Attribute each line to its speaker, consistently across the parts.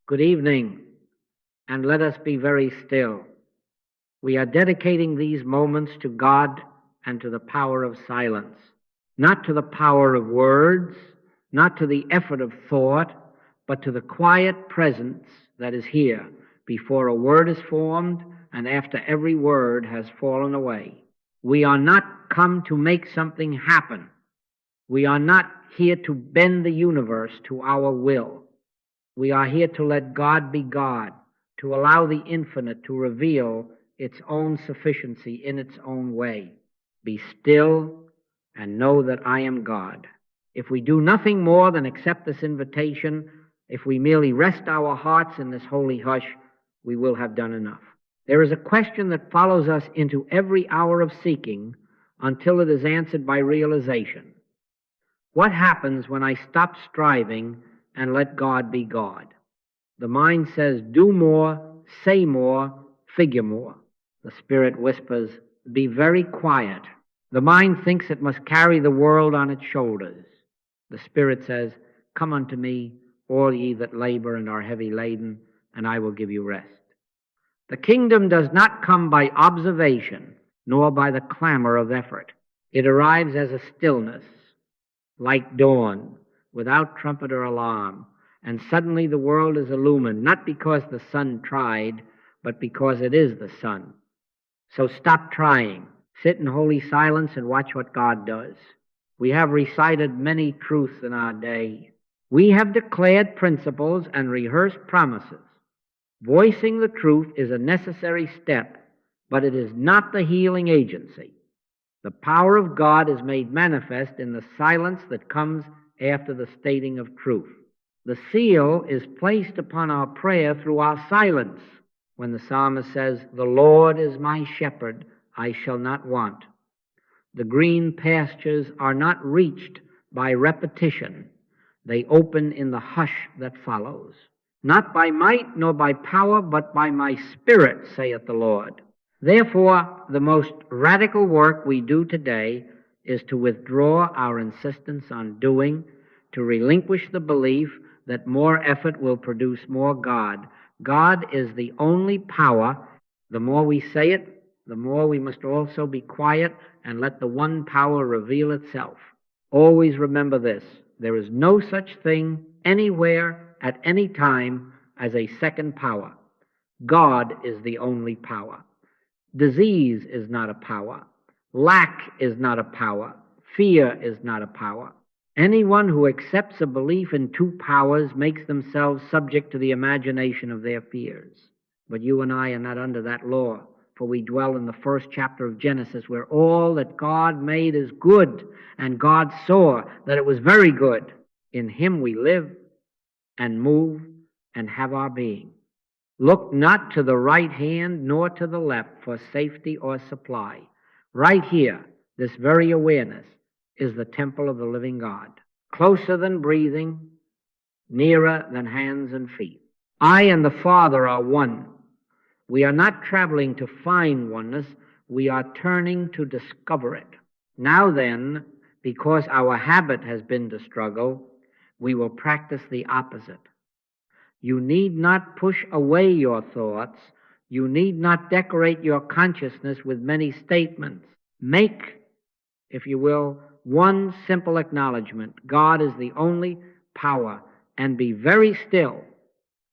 Speaker 1: Good evening, and let us be very still. We are dedicating these moments to God and to the power of silence, not to the power of words, not to the effort of thought, but to the quiet presence that is here before a word is formed and after every word has fallen away. We are not come to make something happen. We are not here to bend the universe to our will. We are here to let God be God, to allow the infinite to reveal its own sufficiency in its own way. Be still and know that I am God. If we do nothing more than accept this invitation, if we merely rest our hearts in this holy hush, we will have done enough. There is a question that follows us into every hour of seeking until it is answered by realization. What happens when I stop striving and let God be God? The mind says, do more, say more, figure more. The Spirit whispers, be very quiet. The mind thinks it must carry the world on its shoulders. The Spirit says, come unto me, all ye that labor and are heavy laden, and I will give you rest. The kingdom does not come by observation, nor by the clamor of effort. It arrives as a stillness, like dawn, without trumpet or alarm, and suddenly the world is illumined, not because the sun tried, but because it is the sun. So stop trying. Sit in holy silence and watch what God does. We have recited many truths in our day. We have declared principles and rehearsed promises. Voicing the truth is a necessary step, but it is not the healing agency. The power of God is made manifest in the silence that comes after the stating of truth. The seal is placed upon our prayer through our silence. When the psalmist says, the Lord is my shepherd, I shall not want. The green pastures are not reached by repetition. They open in the hush that follows. Not by might nor by power, but by my Spirit, saith the Lord. Therefore, the most radical work we do today is to withdraw our insistence on doing, to relinquish the belief that more effort will produce more God. God is the only power. The more we say it, the more we must also be quiet and let the one power reveal itself. Always remember this. There is no such thing anywhere at any time as a second power. God is the only power. Disease is not a power. Lack is not a power. Fear is not a power. Anyone who accepts a belief in two powers makes themselves subject to the imagination of their fears. But you and I are not under that law, for we dwell in the first chapter of Genesis, where all that God made is good, and God saw that it was very good. In Him we live and move and have our being. Look not to the right hand nor to the left for safety or supply. Right here, this very awareness is the temple of the living God, closer than breathing, nearer than hands and feet. I and the Father are one. We are not traveling to find oneness, we are turning to discover it. Now then, because our habit has been to struggle, we will practice the opposite. You need not push away your thoughts. You need not decorate your consciousness with many statements. Make, if you will, one simple acknowledgement. God is the only power, and be very still.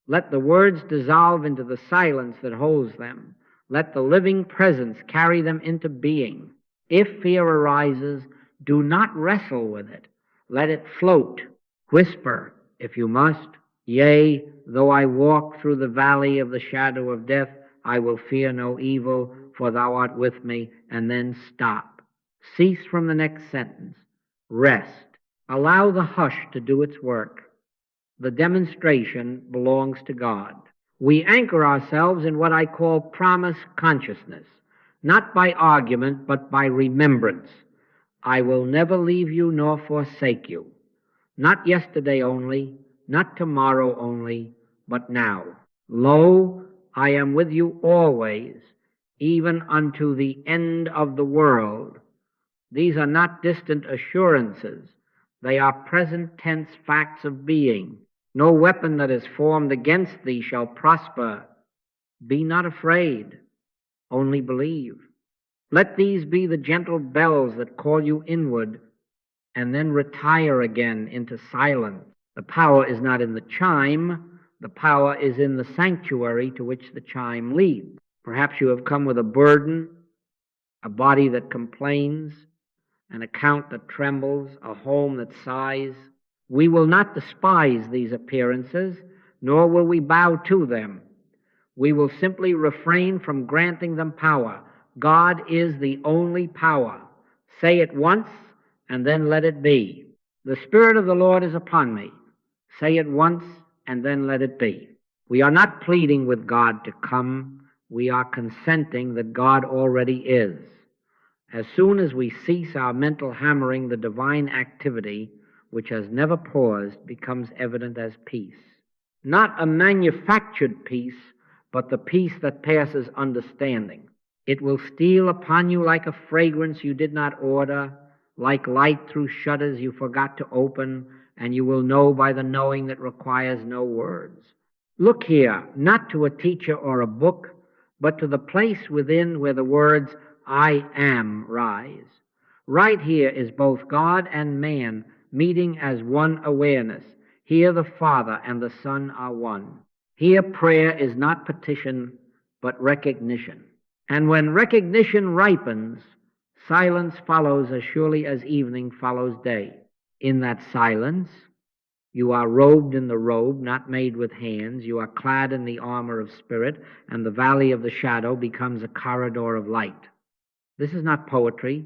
Speaker 1: Let the words dissolve into the silence that holds them. Let the living presence carry them into being. If fear arises, do not wrestle with it. Let it float. Whisper, if you must, yea, though I walk through the valley of the shadow of death, I will fear no evil, for thou art with me, and then stop. Cease from the next sentence. Rest. Allow the hush to do its work. The demonstration belongs to God. We anchor ourselves in what I call promise consciousness, not by argument, but by remembrance. I will never leave you nor forsake you. Not yesterday only, not tomorrow only, but now. Lo, I am with you always, even unto the end of the world. These are not distant assurances. They are present tense facts of being. No weapon that is formed against thee shall prosper. Be not afraid, only believe. Let these be the gentle bells that call you inward, and then retire again into silence. The power is not in the chime, the power is in the sanctuary to which the chime leads. Perhaps you have come with a burden, a body that complains, an account that trembles, a home that sighs. We will not despise these appearances, nor will we bow to them. We will simply refrain from granting them power. God is the only power. Say it once, and then let it be. The Spirit of the Lord is upon me. Say it once, and then let it be. We are not pleading with God to come. We are consenting that God already is. As soon as we cease our mental hammering, the divine activity, which has never paused, becomes evident as peace. Not a manufactured peace, but the peace that passes understanding. It will steal upon you like a fragrance you did not order, like light through shutters you forgot to open, and you will know by the knowing that requires no words. Look here, not to a teacher or a book, but to the place within where the words I am rise. Right here is both God and man meeting as one awareness. Here the Father and the Son are one. Here prayer is not petition, but recognition. And when recognition ripens, silence follows as surely as evening follows day. In that silence, you are robed in the robe not made with hands. You are clad in the armor of spirit, and the valley of the shadow becomes a corridor of light. This is not poetry.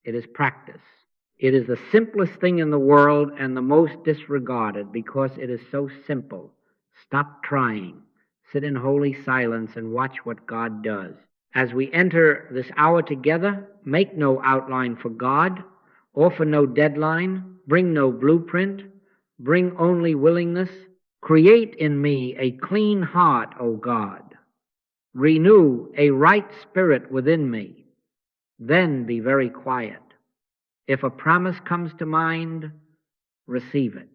Speaker 1: It is practice. It is the simplest thing in the world and the most disregarded because it is so simple. Stop trying. Sit in holy silence and watch what God does. As we enter this hour together, make no outline for God, offer no deadline, bring no blueprint, bring only willingness. Create in me a clean heart, O God. Renew a right spirit within me. Then be very quiet. If a promise comes to mind, receive it.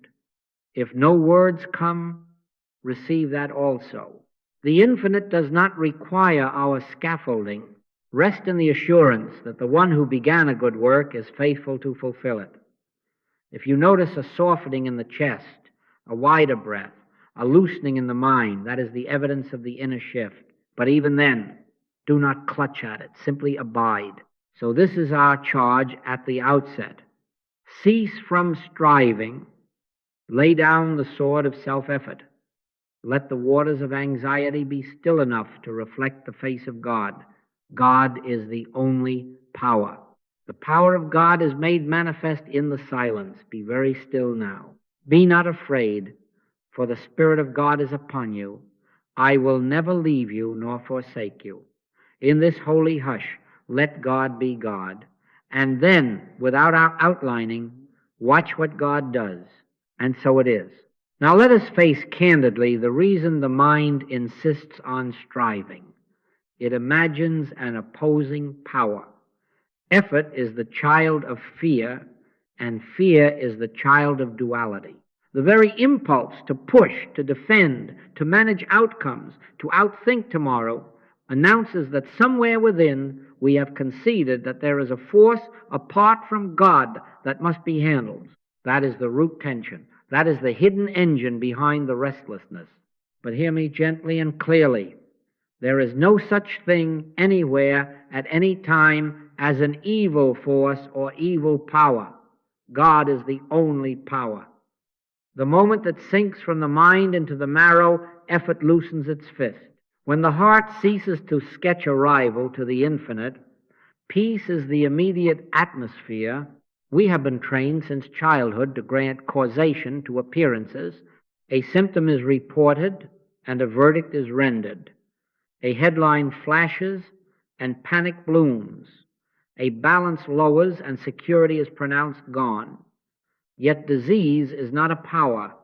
Speaker 1: If no words come, receive that also. The infinite does not require our scaffolding. Rest in the assurance that the one who began a good work is faithful to fulfill it. If you notice a softening in the chest, a wider breath, a loosening in the mind, that is the evidence of the inner shift. But even then, do not clutch at it. Simply abide. So this is our charge at the outset. Cease from striving. Lay down the sword of self-effort. Let the waters of anxiety be still enough to reflect the face of God. God is the only power. The power of God is made manifest in the silence. Be very still now. Be not afraid, for the Spirit of God is upon you. I will never leave you nor forsake you. In this holy hush, let God be God. And then, without our outlining, watch what God does. And so it is. Now let us face candidly the reason the mind insists on striving. It imagines an opposing power. Effort is the child of fear, and fear is the child of duality. The very impulse to push, to defend, to manage outcomes, to outthink tomorrow, announces that somewhere within we have conceded that there is a force apart from God that must be handled. That is the root tension. That is the hidden engine behind the restlessness. But hear me gently and clearly. There is no such thing anywhere at any time as an evil force or evil power. God is the only power. The moment that sinks from the mind into the marrow, effort loosens its fist. When the heart ceases to sketch a rival to the infinite, peace is the immediate atmosphere. We have been trained since childhood to grant causation to appearances. A symptom is reported and a verdict is rendered. A headline flashes and panic blooms. A balance lowers and security is pronounced gone. Yet disease is not a power.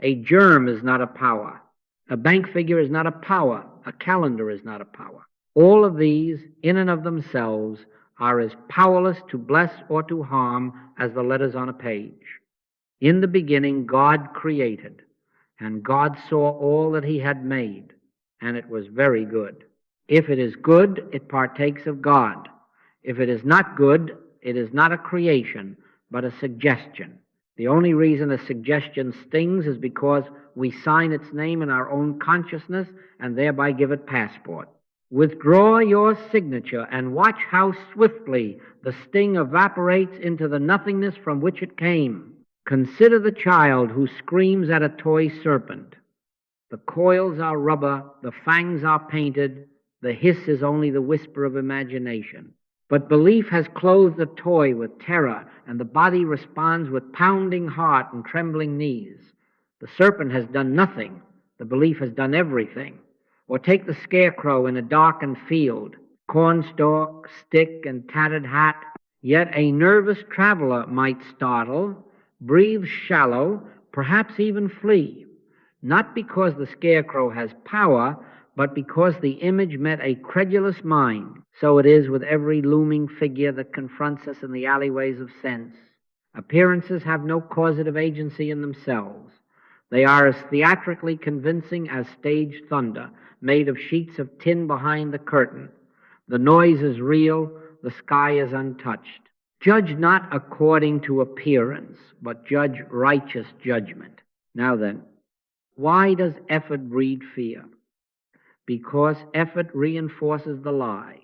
Speaker 1: A germ is not a power. A bank figure is not a power. A calendar is not a power. All of these, in and of themselves, are as powerless to bless or to harm as the letters on a page. In the beginning, God created. And God saw all that he had made, and it was very good. If it is good, it partakes of God. If it is not good, it is not a creation, but a suggestion. The only reason a suggestion stings is because we sign its name in our own consciousness and thereby give it passport. Withdraw your signature and watch how swiftly the sting evaporates into the nothingness from which it came. Consider the child who screams at a toy serpent. The coils are rubber, the fangs are painted, the hiss is only the whisper of imagination. But belief has clothed the toy with terror, and the body responds with pounding heart and trembling knees. The serpent has done nothing. The belief has done everything. Or take the scarecrow in a darkened field, cornstalk, stick, and tattered hat. Yet a nervous traveler might startle, breathe shallow, perhaps even flee. Not because the scarecrow has power, but because the image met a credulous mind. So it is with every looming figure that confronts us in the alleyways of sense. Appearances have no causative agency in themselves. They are as theatrically convincing as stage thunder, made of sheets of tin behind the curtain. The noise is real, the sky is untouched. Judge not according to appearance, but judge righteous judgment. Now then, why does effort breed fear? Because effort reinforces the lie.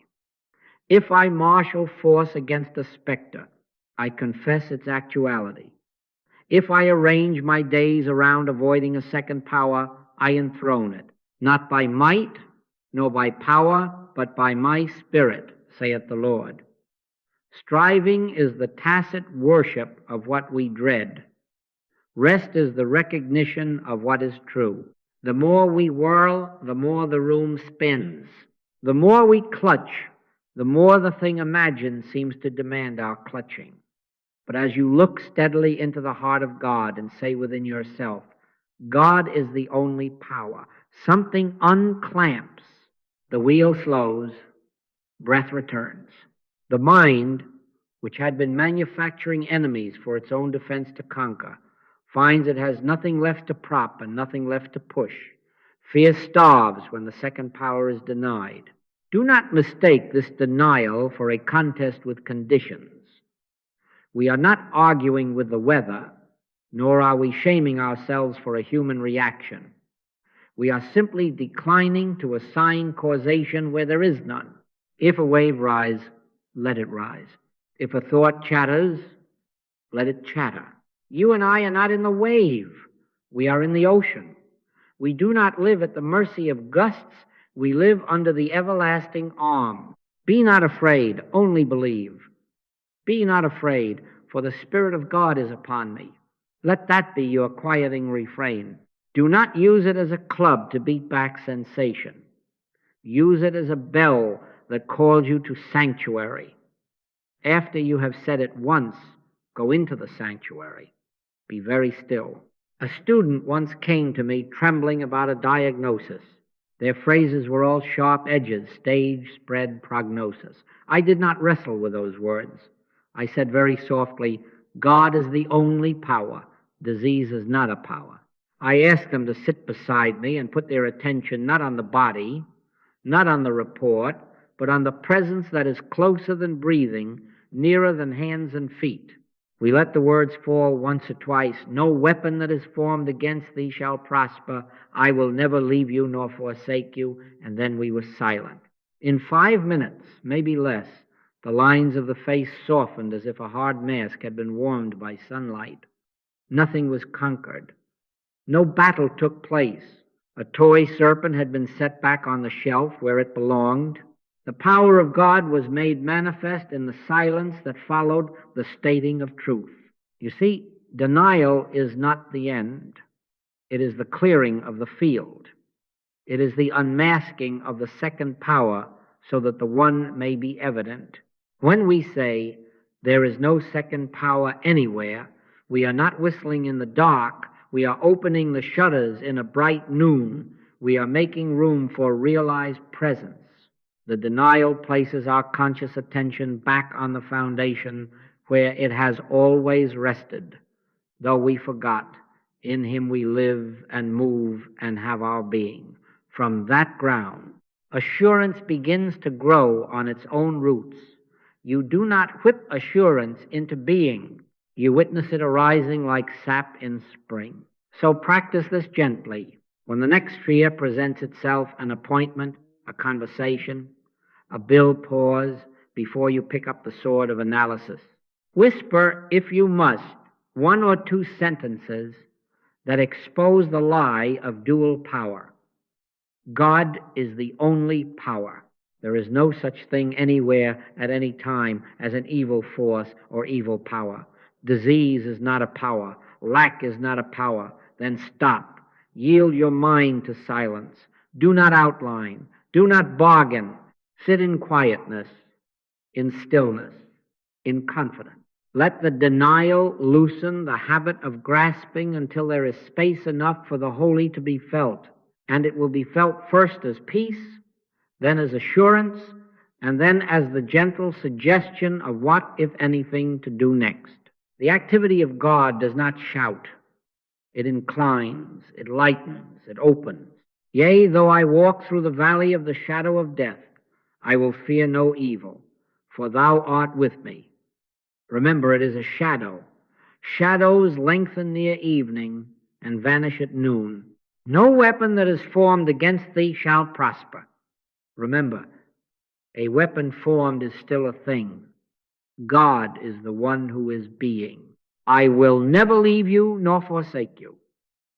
Speaker 1: If I marshal force against a specter, I confess its actuality. If I arrange my days around avoiding a second power, I enthrone it, not by might, nor by power, but by my spirit, saith the Lord. Striving is the tacit worship of what we dread. Rest is the recognition of what is true. The more we whirl, the more the room spins. The more we clutch, the more the thing imagined seems to demand our clutching. But as you look steadily into the heart of God and say within yourself, God is the only power, something unclamps. The wheel slows, breath returns. The mind, which had been manufacturing enemies for its own defense to conquer, finds it has nothing left to prop and nothing left to push. Fear starves when the second power is denied. Do not mistake this denial for a contest with conditions. We are not arguing with the weather, nor are we shaming ourselves for a human reaction. We are simply declining to assign causation where there is none. If a wave rise, let it rise. If a thought chatters, let it chatter. You and I are not in the wave. We are in the ocean. We do not live at the mercy of gusts. We live under the everlasting arm. Be not afraid, only believe. Be not afraid, for the Spirit of God is upon me. Let that be your quieting refrain. Do not use it as a club to beat back sensation. Use it as a bell that calls you to sanctuary. After you have said it once, go into the sanctuary. Be very still. A student once came to me trembling about a diagnosis. Their phrases were all sharp edges, stage, spread, prognosis. I did not wrestle with those words. I said very softly, God is the only power. Disease is not a power. I asked them to sit beside me and put their attention not on the body, not on the report, but on the presence that is closer than breathing, nearer than hands and feet. We let the words fall once or twice. No weapon that is formed against thee shall prosper. I will never leave you nor forsake you. And then we were silent. In 5 minutes, maybe less, the lines of the face softened as if a hard mask had been warmed by sunlight. Nothing was conquered. No battle took place. A toy serpent had been set back on the shelf where it belonged. The power of God was made manifest in the silence that followed the stating of truth. You see, denial is not the end. It is the clearing of the field. It is the unmasking of the second power so that the one may be evident. When we say there is no second power anywhere, we are not whistling in the dark. We are opening the shutters in a bright noon. We are making room for realized presence. The denial places our conscious attention back on the foundation where it has always rested. Though we forgot, In him we live and move and have our being. From that ground, assurance begins to grow on its own roots. You do not whip assurance into being. You witness it arising like sap in spring. So practice this gently. When the next fear presents itself, an appointment, a conversation, a bill pause, before you pick up the sword of analysis, whisper, if you must, one or two sentences that expose the lie of dual power. God is the only power. There is no such thing anywhere at any time as an evil force or evil power. Disease is not a power. Lack is not a power. Then stop. Yield your mind to silence. Do not outline. Do not bargain. Sit in quietness, in stillness, in confidence. Let the denial loosen the habit of grasping until there is space enough for the holy to be felt. And it will be felt first as peace, then as assurance, and then as the gentle suggestion of what, if anything, to do next. The activity of God does not shout. It inclines, it lightens, it opens. Yea, though I walk through the valley of the shadow of death, I will fear no evil, for thou art with me. Remember, it is a shadow. Shadows lengthen near evening and vanish at noon. No weapon that is formed against thee shall prosper. Remember, a weapon formed is still a thing. God is the one who is being. I will never leave you nor forsake you.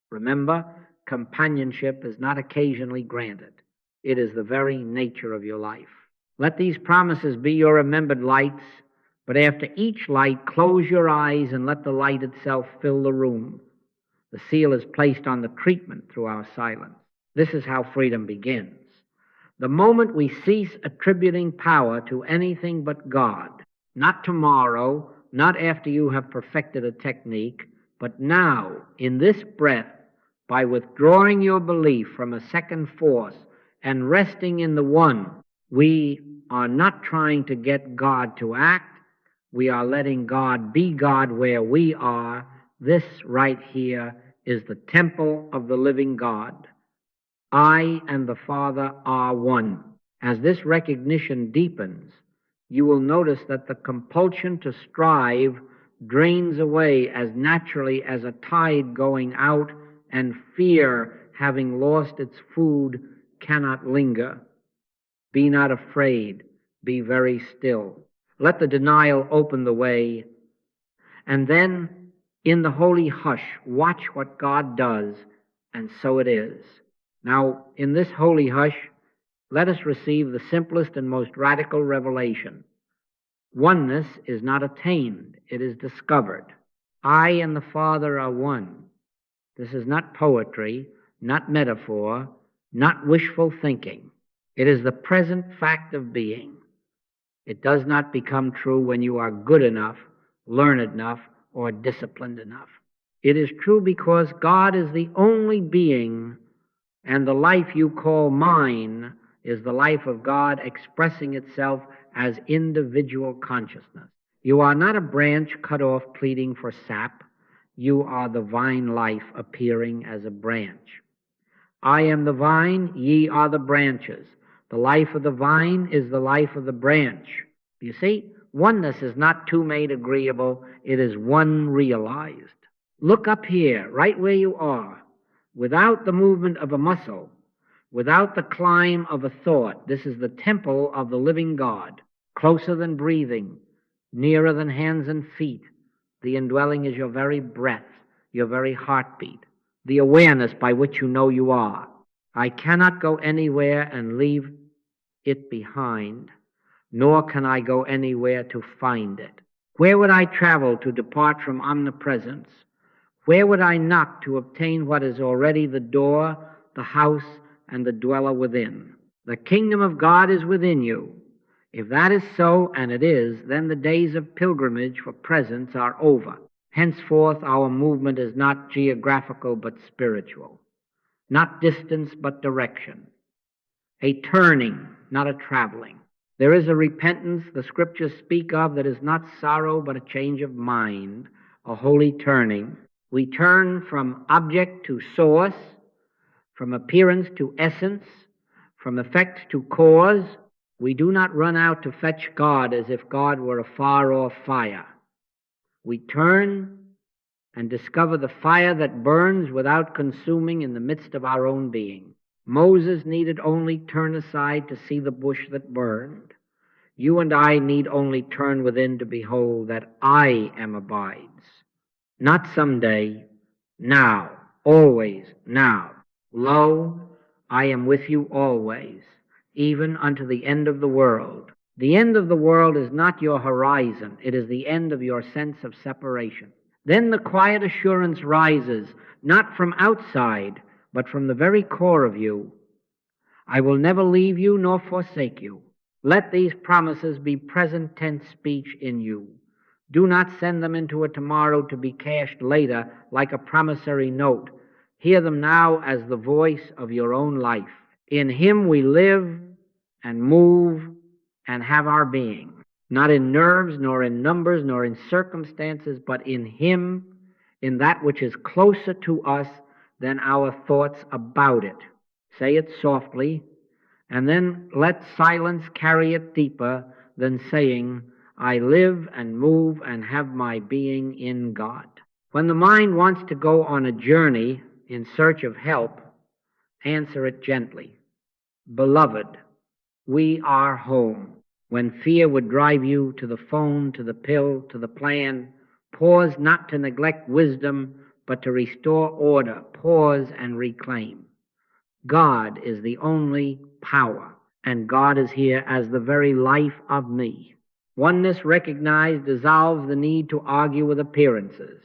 Speaker 1: Remember, companionship is not occasionally granted. It is the very nature of your life. Let these promises be your remembered lights, but after each light, close your eyes and let the light itself fill the room. The seal is placed on the treatment through our silence. This is how freedom begins. The moment we cease attributing power to anything but God, not tomorrow, not after you have perfected a technique, but now, in this breath, by withdrawing your belief from a second force and resting in the one, we are not trying to get God to act. We are letting God be God where we are. This right here is the temple of the living God. I and the Father are one. As this recognition deepens, you will notice that the compulsion to strive drains away as naturally as a tide going out, and fear, having lost its food, cannot linger. Be not afraid. Be very still. Let the denial open the way, and then, in the holy hush, watch what God does, and so it is. Now, in this holy hush, let us receive the simplest and most radical revelation. Oneness is not attained, it is discovered. I and the Father are one. This is not poetry, not metaphor, not wishful thinking. It is the present fact of being. It does not become true when you are good enough, learned enough, or disciplined enough. It is true because God is the only being, and the life you call mine is the life of God expressing itself as individual consciousness. You are not a branch cut off pleading for sap. You are the vine life appearing as a branch. I am the vine, ye are the branches. The life of the vine is the life of the branch. You see, oneness is not two made agreeable, it is one realized. Look up here, right where you are, without the movement of a muscle, without the climb of a thought. This is the temple of the living God, closer than breathing, nearer than hands and feet. The indwelling is your very breath, your very heartbeat, the awareness by which you know you are. I cannot go anywhere and leave it behind, nor can I go anywhere to find it. Where would I travel to depart from omnipresence? Where would I knock to obtain what is already the door, the house, and the dweller within? The kingdom of God is within you. If that is so, and it is, then the days of pilgrimage for presence are over. Henceforth, our movement is not geographical but spiritual, not distance but direction, a turning, not a traveling. There is a repentance the scriptures speak of that is not sorrow but a change of mind, a holy turning. We turn from object to source, from appearance to essence, from effect to cause. We do not run out to fetch God as if God were a far-off fire. We turn and discover the fire that burns without consuming in the midst of our own being. Moses needed only turn aside to see the bush that burned. You and I need only turn within to behold that I am abides. Not someday, now, always now. Lo, I am with you always, even unto the end of the world. The end of the world is not your horizon, it is the end of your sense of separation. Then the quiet assurance rises, not from outside, but from the very core of you. I will never leave you nor forsake you. Let these promises be present tense speech in you. Do not send them into a tomorrow to be cashed later like a promissory note. Hear them now as the voice of your own life. In Him we live and move and have our being. Not in nerves, nor in numbers, nor in circumstances, but in Him, in that which is closer to us than our thoughts about it. Say it softly, and then let silence carry it deeper than saying, I live and move and have my being in God. When the mind wants to go on a journey in search of help, answer it gently. Beloved, we are home. When fear would drive you to the phone, to the pill, to the plan, pause not to neglect wisdom, but to restore order. Pause and reclaim. God is the only power, and God is here as the very life of me. Oneness recognized dissolves the need to argue with appearances.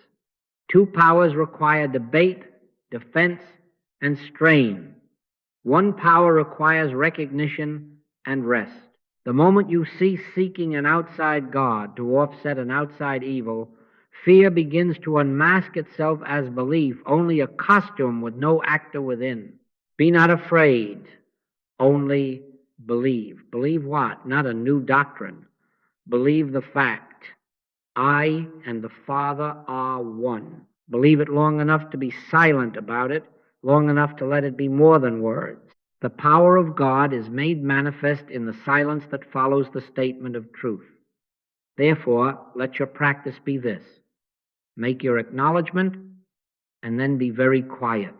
Speaker 1: Two powers require debate, defense, and strain. One power requires recognition and rest. The moment you cease seeking an outside God to offset an outside evil, fear begins to unmask itself as belief, only a costume with no actor within. Be not afraid, only believe. Believe what? Not a new doctrine. Believe the fact. I and the Father are one. Believe it long enough to be silent about it, long enough to let it be more than words. The power of God is made manifest in the silence that follows the statement of truth. Therefore, let your practice be this. Make your acknowledgement and then be very quiet.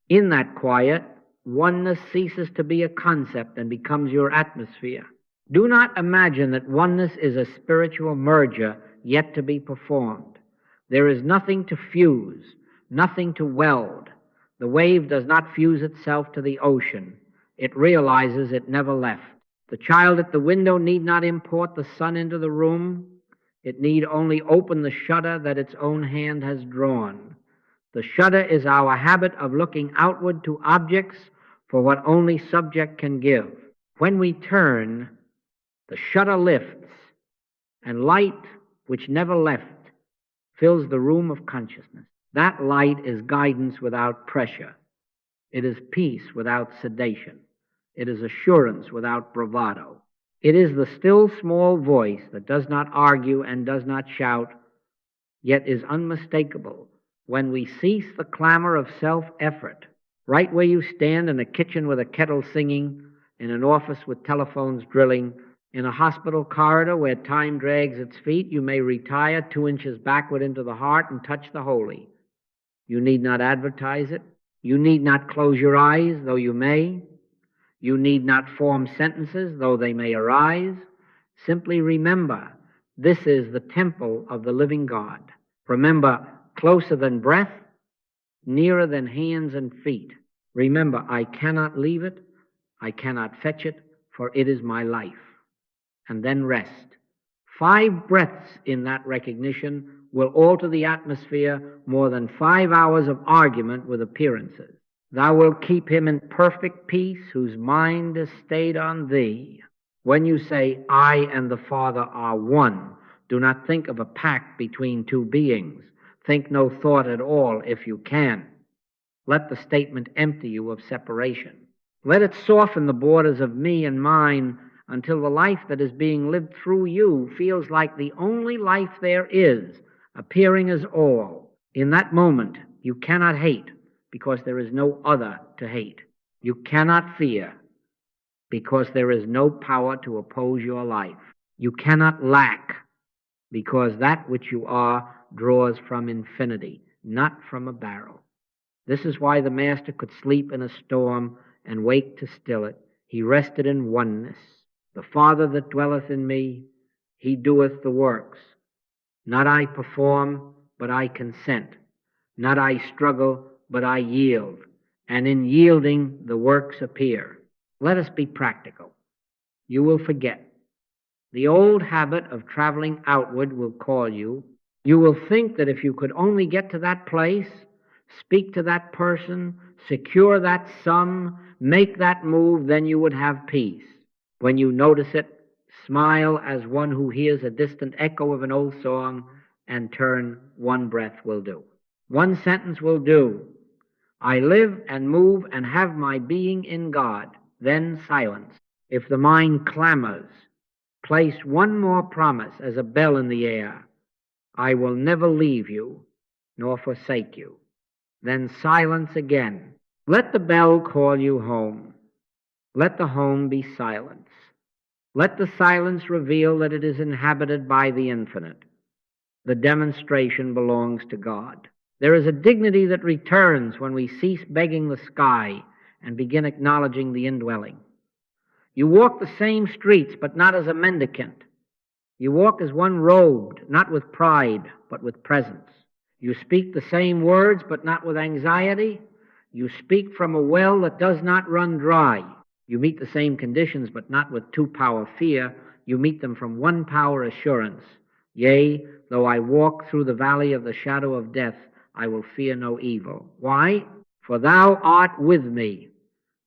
Speaker 1: In that quiet, oneness ceases to be a concept and becomes your atmosphere. Do not imagine that oneness is a spiritual merger yet to be performed. There is nothing to fuse, nothing to weld. The wave does not fuse itself to the ocean. It realizes it never left. The child at the window need not import the sun into the room. It need only open the shutter that its own hand has drawn. The shutter is our habit of looking outward to objects for what only subject can give. When we turn, the shutter lifts, and light, which never left, fills the room of consciousness. That light is guidance without pressure. It is peace without sedation. It is assurance without bravado. It is the still small voice that does not argue and does not shout, yet is unmistakable when we cease the clamor of self-effort. Right where you stand in a kitchen with a kettle singing, in an office with telephones drilling, in a hospital corridor where time drags its feet, you may retire 2 inches backward into the heart and touch the holy. You need not advertise it. You need not close your eyes, though you may. You need not form sentences, though they may arise. Simply remember, this is the temple of the living God. Remember, closer than breath, nearer than hands and feet. Remember, I cannot leave it, I cannot fetch it, for it is my life. And then rest. 5 breaths in that recognition will alter the atmosphere more than 5 hours of argument with appearances. Thou wilt keep him in perfect peace whose mind is stayed on thee. When you say, I and the Father are one, do not think of a pact between 2 beings. Think no thought at all if you can. Let the statement empty you of separation. Let it soften the borders of me and mine until the life that is being lived through you feels like the only life there is, appearing as all. In that moment, you cannot hate because there is no other to hate. You cannot fear because there is no power to oppose your life. You cannot lack because that which you are draws from infinity, not from a barrel. This is why the Master could sleep in a storm and wake to still it. He rested in oneness. The Father that dwelleth in me, he doeth the works. Not I perform, but I consent. Not I struggle, but I yield. And in yielding, the works appear. Let us be practical. You will forget. The old habit of traveling outward will call you. You will think that if you could only get to that place, speak to that person, secure that sum, make that move, then you would have peace. When you notice it, smile as one who hears a distant echo of an old song, and turn. One breath will do. One sentence will do. I live and move and have my being in God. Then silence. If the mind clamors, place one more promise as a bell in the air. I will never leave you nor forsake you. Then silence again. Let the bell call you home. Let the home be silence. Let the silence reveal that it is inhabited by the infinite. The demonstration belongs to God. There is a dignity that returns when we cease begging the sky and begin acknowledging the indwelling. You walk the same streets, but not as a mendicant. You walk as one robed, not with pride, but with presence. You speak the same words, but not with anxiety. You speak from a well that does not run dry. You meet the same conditions, but not with two-power fear. You meet them from one-power assurance. Yea, though I walk through the valley of the shadow of death, I will fear no evil. Why? For thou art with me.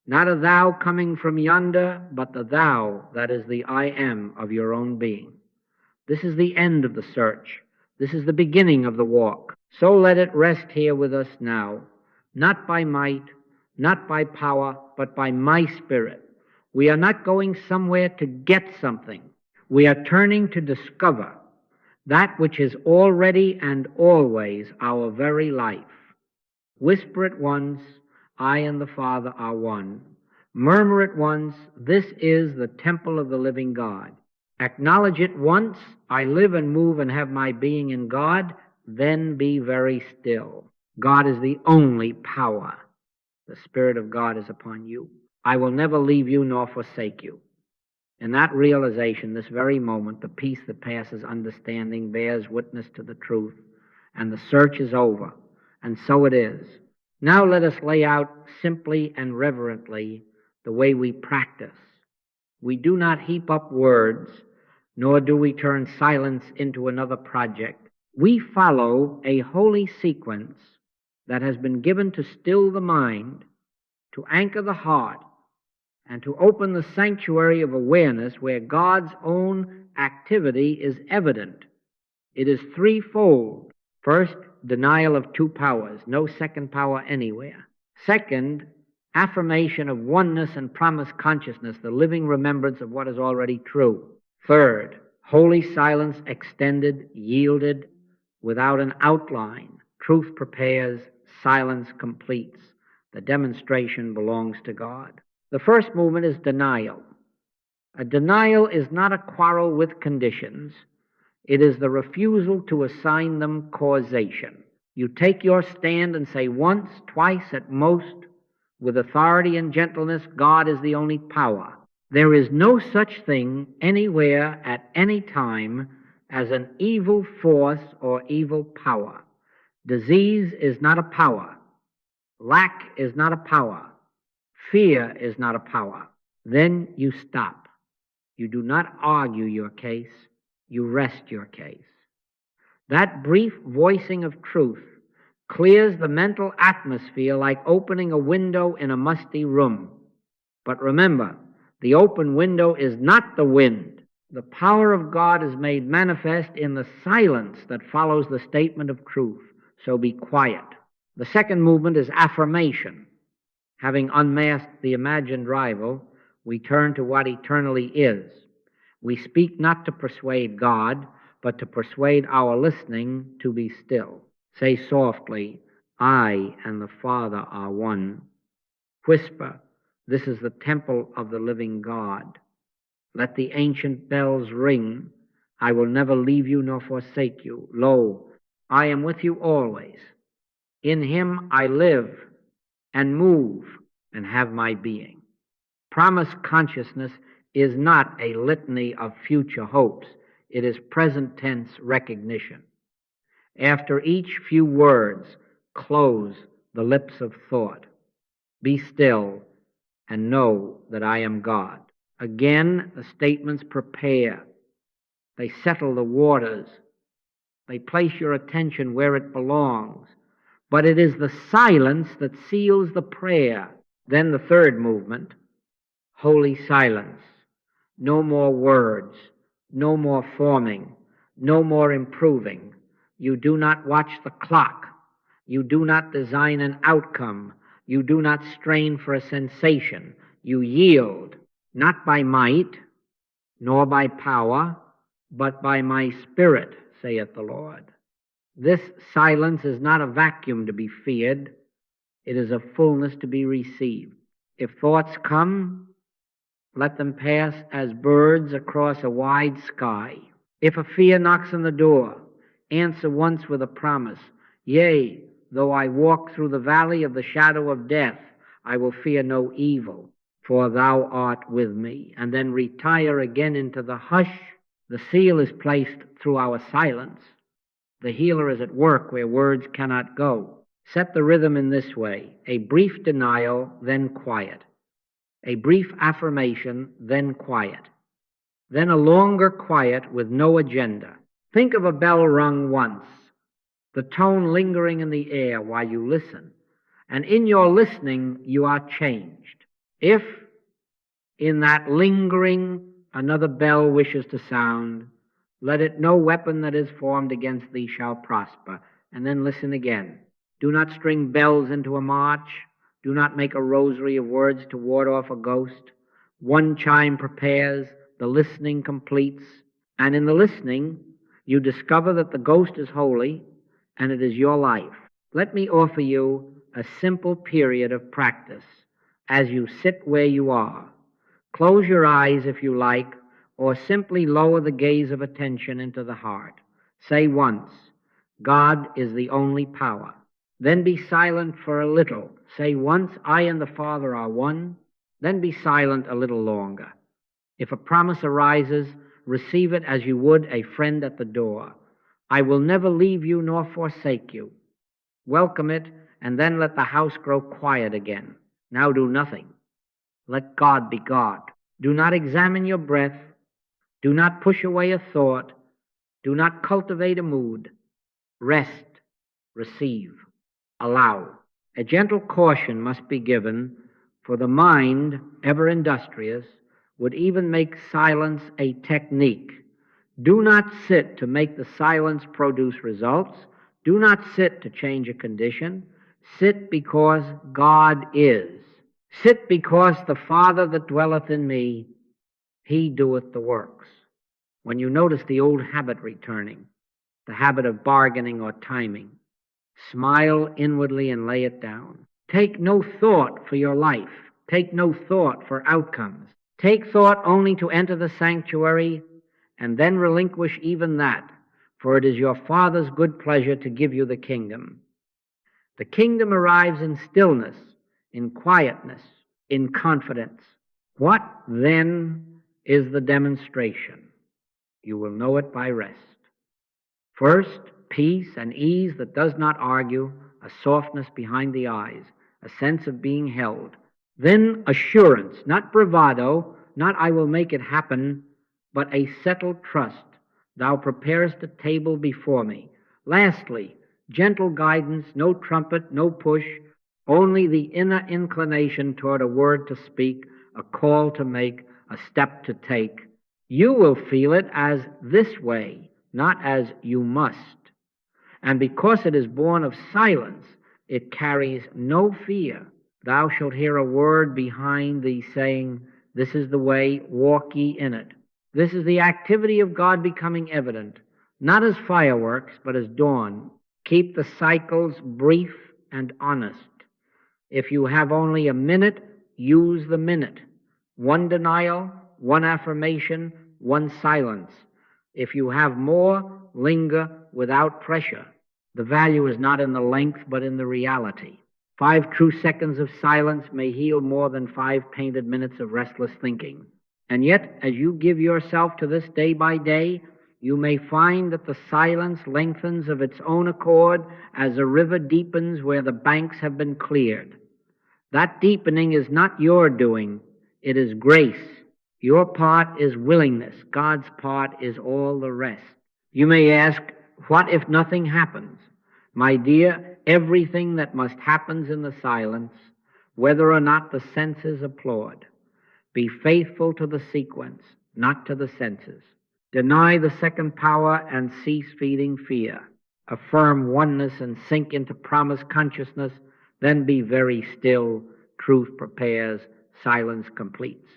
Speaker 1: Not a thou coming from yonder, but the thou that is the I am of your own being. This is the end of the search. This is the beginning of the walk. So let it rest here with us now, not by might, not by power, but by my Spirit. We are not going somewhere to get something. We are turning to discover that which is already and always our very life. Whisper it once, I and the Father are one. Murmur it once, this is the temple of the living God. Acknowledge it once, I live and move and have my being in God, then be very still. God is the only power. The Spirit of God is upon you. I will never leave you nor forsake you. In that realization, this very moment, the peace that passes understanding bears witness to the truth, and the search is over, and so it is. Now let us lay out simply and reverently the way we practice. We do not heap up words, nor do we turn silence into another project. We follow a holy sequence that has been given to still the mind, to anchor the heart, and to open the sanctuary of awareness where God's own activity is evident. It is threefold. First, denial of two powers, no second power anywhere. Second, affirmation of oneness and promise consciousness, the living remembrance of what is already true. Third, holy silence extended, yielded, without an outline. Truth prepares, silence completes. The demonstration belongs to God. The first movement is denial. A denial is not a quarrel with conditions. It is the refusal to assign them causation. You take your stand and say once, twice at most, with authority and gentleness, God is the only power. There is no such thing anywhere at any time as an evil force or evil power. Disease is not a power. Lack is not a power. Fear is not a power. Then you stop. You do not argue your case. You rest your case. That brief voicing of truth clears the mental atmosphere like opening a window in a musty room. But remember, the open window is not the wind. The power of God is made manifest in the silence that follows the statement of truth. So be quiet. The second movement is affirmation. Having unmasked the imagined rival, we turn to what eternally is. We speak not to persuade God, but to persuade our listening to be still. Say softly, I and the Father are one. Whisper, this is the temple of the living God. Let the ancient bells ring. I will never leave you nor forsake you. Lo, I am with you always. In him I live and move and have my being. Promise consciousness is not a litany of future hopes. It is present tense recognition. After each few words, close the lips of thought. Be still and know that I am God. Again, the statements prepare. They settle the waters. They place your attention where it belongs. But it is the silence that seals the prayer. Then the third movement, holy silence. No more words, no more forming, no more improving. You do not watch the clock. You do not design an outcome. You do not strain for a sensation. You yield, not by might, nor by power, but by my Spirit, saith the Lord. This silence is not a vacuum to be feared. It is a fullness to be received. If thoughts come, let them pass as birds across a wide sky. If a fear knocks on the door, answer once with a promise. Yea, though I walk through the valley of the shadow of death, I will fear no evil, for thou art with me. And then retire again into the hush. The seal is placed through our silence. The healer is at work where words cannot go. Set the rhythm in this way: a brief denial, then quiet. A brief affirmation, then quiet. Then a longer quiet with no agenda. Think of a bell rung once, the tone lingering in the air while you listen, and in your listening you are changed. If in that lingering another bell wishes to sound, let it no weapon that is formed against thee shall prosper. And then listen again. Do not string bells into a march. Do not make a rosary of words to ward off a ghost. One chime prepares, the listening completes, and in the listening you discover that the ghost is holy and it is your life. Let me offer you a simple period of practice as you sit where you are. Close your eyes if you like, or simply lower the gaze of attention into the heart. Say once, God is the only power. Then be silent for a little. Say once, I and the Father are one. Then be silent a little longer. If a promise arises, receive it as you would a friend at the door. I will never leave you nor forsake you. Welcome it, and then let the house grow quiet again. Now do nothing. Let God be God. Do not examine your breath. Do not push away a thought. Do not cultivate a mood. Rest, receive, allow. A gentle caution must be given, for the mind, ever industrious, would even make silence a technique. Do not sit to make the silence produce results. Do not sit to change a condition. Sit because God is. Sit because the Father that dwelleth in me, he doeth the works. When you notice the old habit returning, the habit of bargaining or timing, smile inwardly and lay it down. Take no thought for your life. Take no thought for outcomes. Take thought only to enter the sanctuary, and then relinquish even that, for it is your Father's good pleasure to give you the kingdom. The kingdom arrives in stillness, in quietness, in confidence. What then is the demonstration? You will know it by rest. First, peace and ease that does not argue, a softness behind the eyes, a sense of being held. Then assurance, not bravado, not I will make it happen, but a settled trust. Thou preparest a table before me. Lastly, gentle guidance, no trumpet, no push, only the inner inclination toward a word to speak, a call to make, a step to take. You will feel it as this way, not as you must. And because it is born of silence, it carries no fear. Thou shalt hear a word behind thee saying, this is the way, walk ye in it. This is the activity of God becoming evident, not as fireworks, but as dawn. Keep the cycles brief and honest. If you have only a minute, use the minute. One denial, one affirmation, one silence. If you have more, linger without pressure. The value is not in the length, but in the reality. 5 true seconds of silence may heal more than 5 painted minutes of restless thinking. And yet, as you give yourself to this day by day, you may find that the silence lengthens of its own accord as a river deepens where the banks have been cleared. That deepening is not your doing, it is grace. Your part is willingness. God's part is all the rest. You may ask, what if nothing happens? My dear, everything that must happens in the silence, whether or not the senses applaud. Be faithful to the sequence, not to the senses. Deny the second power and cease feeding fear. Affirm oneness and sink into promise consciousness, then be very still. Truth prepares, silence completes.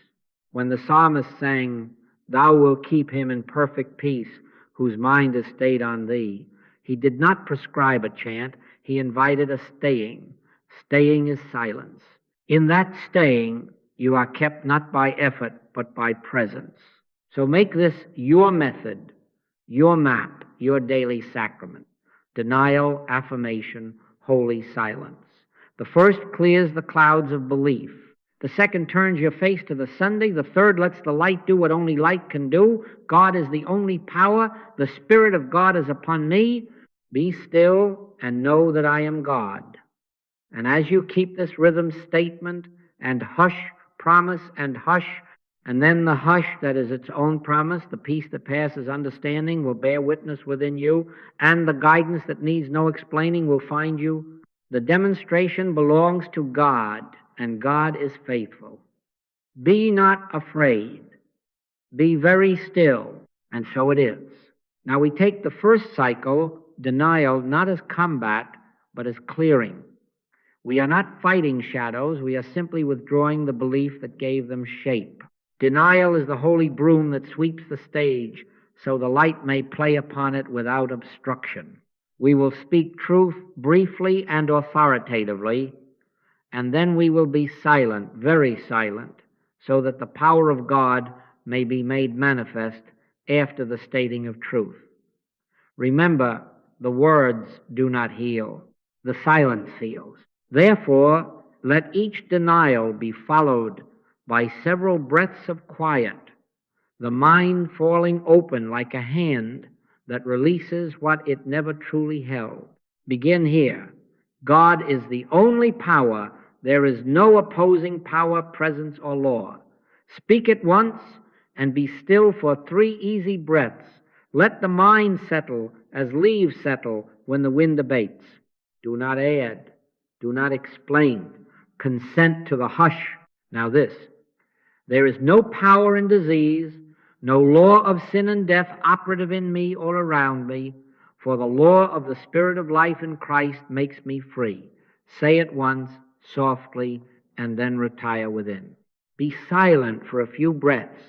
Speaker 1: When the psalmist sang, "Thou wilt keep him in perfect peace, whose mind is stayed on thee," he did not prescribe a chant, he invited a staying. Staying is silence. In that staying, you are kept not by effort, but by presence. So make this your method, your map, your daily sacrament. Denial, affirmation, holy silence. The first clears the clouds of belief. The second turns your face to the Sunday. The third lets the light do what only light can do. God is the only power. The Spirit of God is upon me. Be still and know that I am God. And as you keep this rhythm statement and hush, promise and hush, and then the hush that is its own promise, the peace that passes understanding will bear witness within you, and the guidance that needs no explaining will find you. The demonstration belongs to God, and God is faithful. Be not afraid. Be very still, and so it is. Now we take the first cycle, denial, not as combat, but as clearing. We are not fighting shadows, we are simply withdrawing the belief that gave them shape. Denial is the holy broom that sweeps the stage so the light may play upon it without obstruction. We will speak truth briefly and authoritatively, and then we will be silent, very silent, so that the power of God may be made manifest after the stating of truth. Remember, the words do not heal, the silence heals. Therefore, let each denial be followed by several breaths of quiet, the mind falling open like a hand that releases what it never truly held. Begin here. God is the only power. There is no opposing power, presence, or law. Speak it once and be still for 3 easy breaths. Let the mind settle as leaves settle when the wind abates. Do not add. Do not explain. Consent to the hush. Now this. There is no power in disease, no law of sin and death operative in me or around me, for the law of the Spirit of life in Christ makes me free. Say it once, softly, and then retire within. Be silent for a few breaths.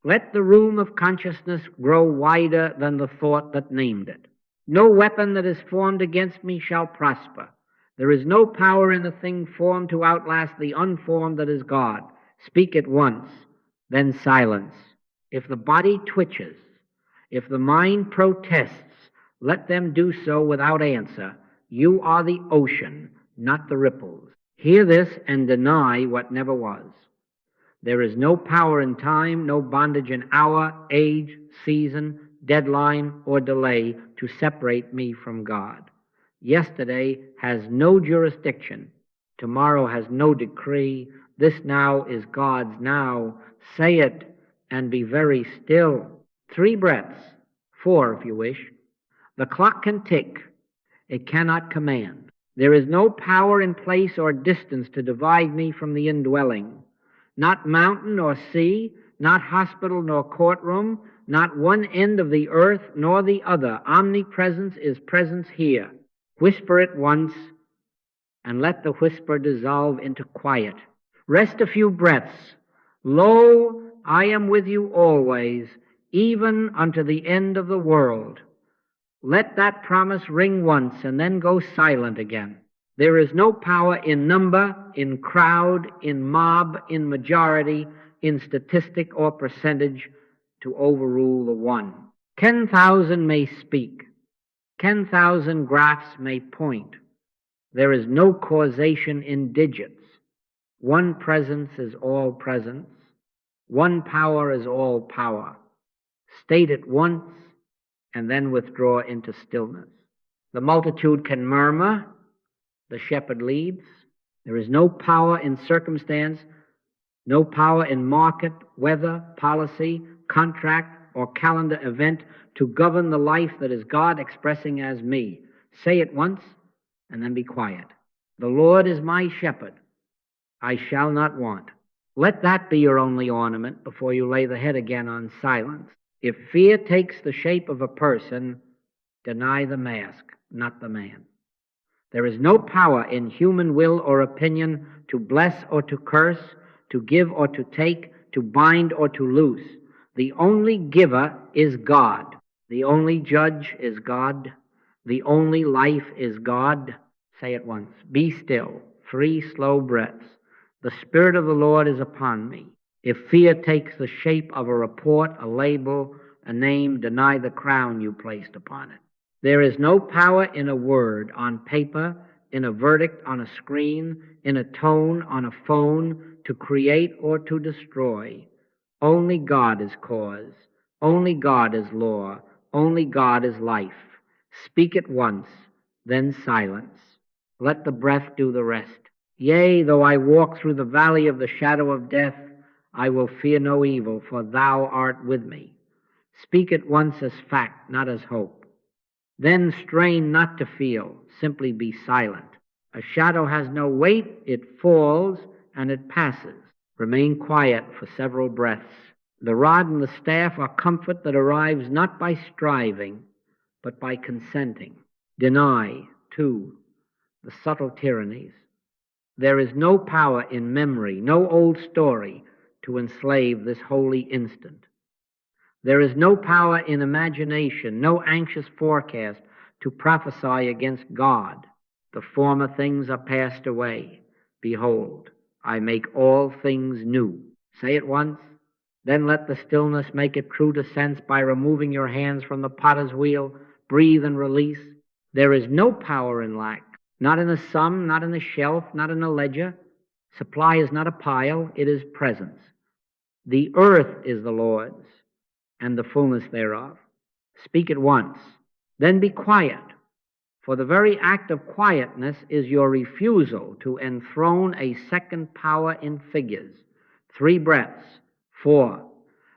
Speaker 1: Let the room of consciousness grow wider than the thought that named it. No weapon that is formed against me shall prosper. There is no power in the thing formed to outlast the unformed that is God. Speak it once, then silence. If the body twitches, if the mind protests, let them do so without answer. You are the ocean, not the ripples. Hear this and deny what never was. There is no power in time, no bondage in hour, age, season, deadline, or delay to separate me from God. Yesterday has no jurisdiction. Tomorrow has no decree. This now is God's now. Say it and be very still. 3 breaths, 4 if you wish. The clock can tick. It cannot command. There is no power in place or distance to divide me from the indwelling. Not mountain nor sea, not hospital nor courtroom, not one end of the earth nor the other. Omnipresence is presence here. Whisper it once, and let the whisper dissolve into quiet. Rest a few breaths. Lo, I am with you always, even unto the end of the world. Let that promise ring once and then go silent again. There is no power in number, in crowd, in mob, in majority, in statistic or percentage to overrule the one. 10,000 may speak. 10,000 graphs may point. There is no causation in digits. One presence is all presence. One power is all power. State it once and then withdraw into stillness. The multitude can murmur. The shepherd leads. There is no power in circumstance, no power in market, weather, policy, contract, or calendar event to govern the life that is God expressing as me. Say it once and then be quiet. The Lord is my shepherd. I shall not want. Let that be your only ornament before you lay the head again on silence. If fear takes the shape of a person, deny the mask, not the man. There is no power in human will or opinion to bless or to curse, to give or to take, to bind or to loose. The only giver is God. The only judge is God. The only life is God. Say it once. Be still. 3 slow breaths. The Spirit of the Lord is upon me. If fear takes the shape of a report, a label, a name, deny the crown you placed upon it. There is no power in a word on paper, in a verdict on a screen, in a tone on a phone, to create or to destroy. Only God is cause. Only God is law. Only God is life. Speak it once, then silence. Let the breath do the rest. Yea, though I walk through the valley of the shadow of death, I will fear no evil, for thou art with me. Speak it once as fact, not as hope. Then strain not to feel, simply be silent. A shadow has no weight, it falls and it passes. Remain quiet for several breaths. The rod and the staff are comfort that arrives not by striving, but by consenting. Deny, too, the subtle tyrannies. There is no power in memory, no old story to enslave this holy instant. There is no power in imagination, no anxious forecast to prophesy against God. The former things are passed away. Behold, I make all things new. Say it once, then let the stillness make it true to sense by removing your hands from the potter's wheel. Breathe and release. There is no power in lack, not in a sum, not in a shelf, not in a ledger. Supply is not a pile, it is presence. The earth is the Lord's, and the fullness thereof. Speak it once, then be quiet, for the very act of quietness is your refusal to enthrone a second power in figures. 3 breaths. 4.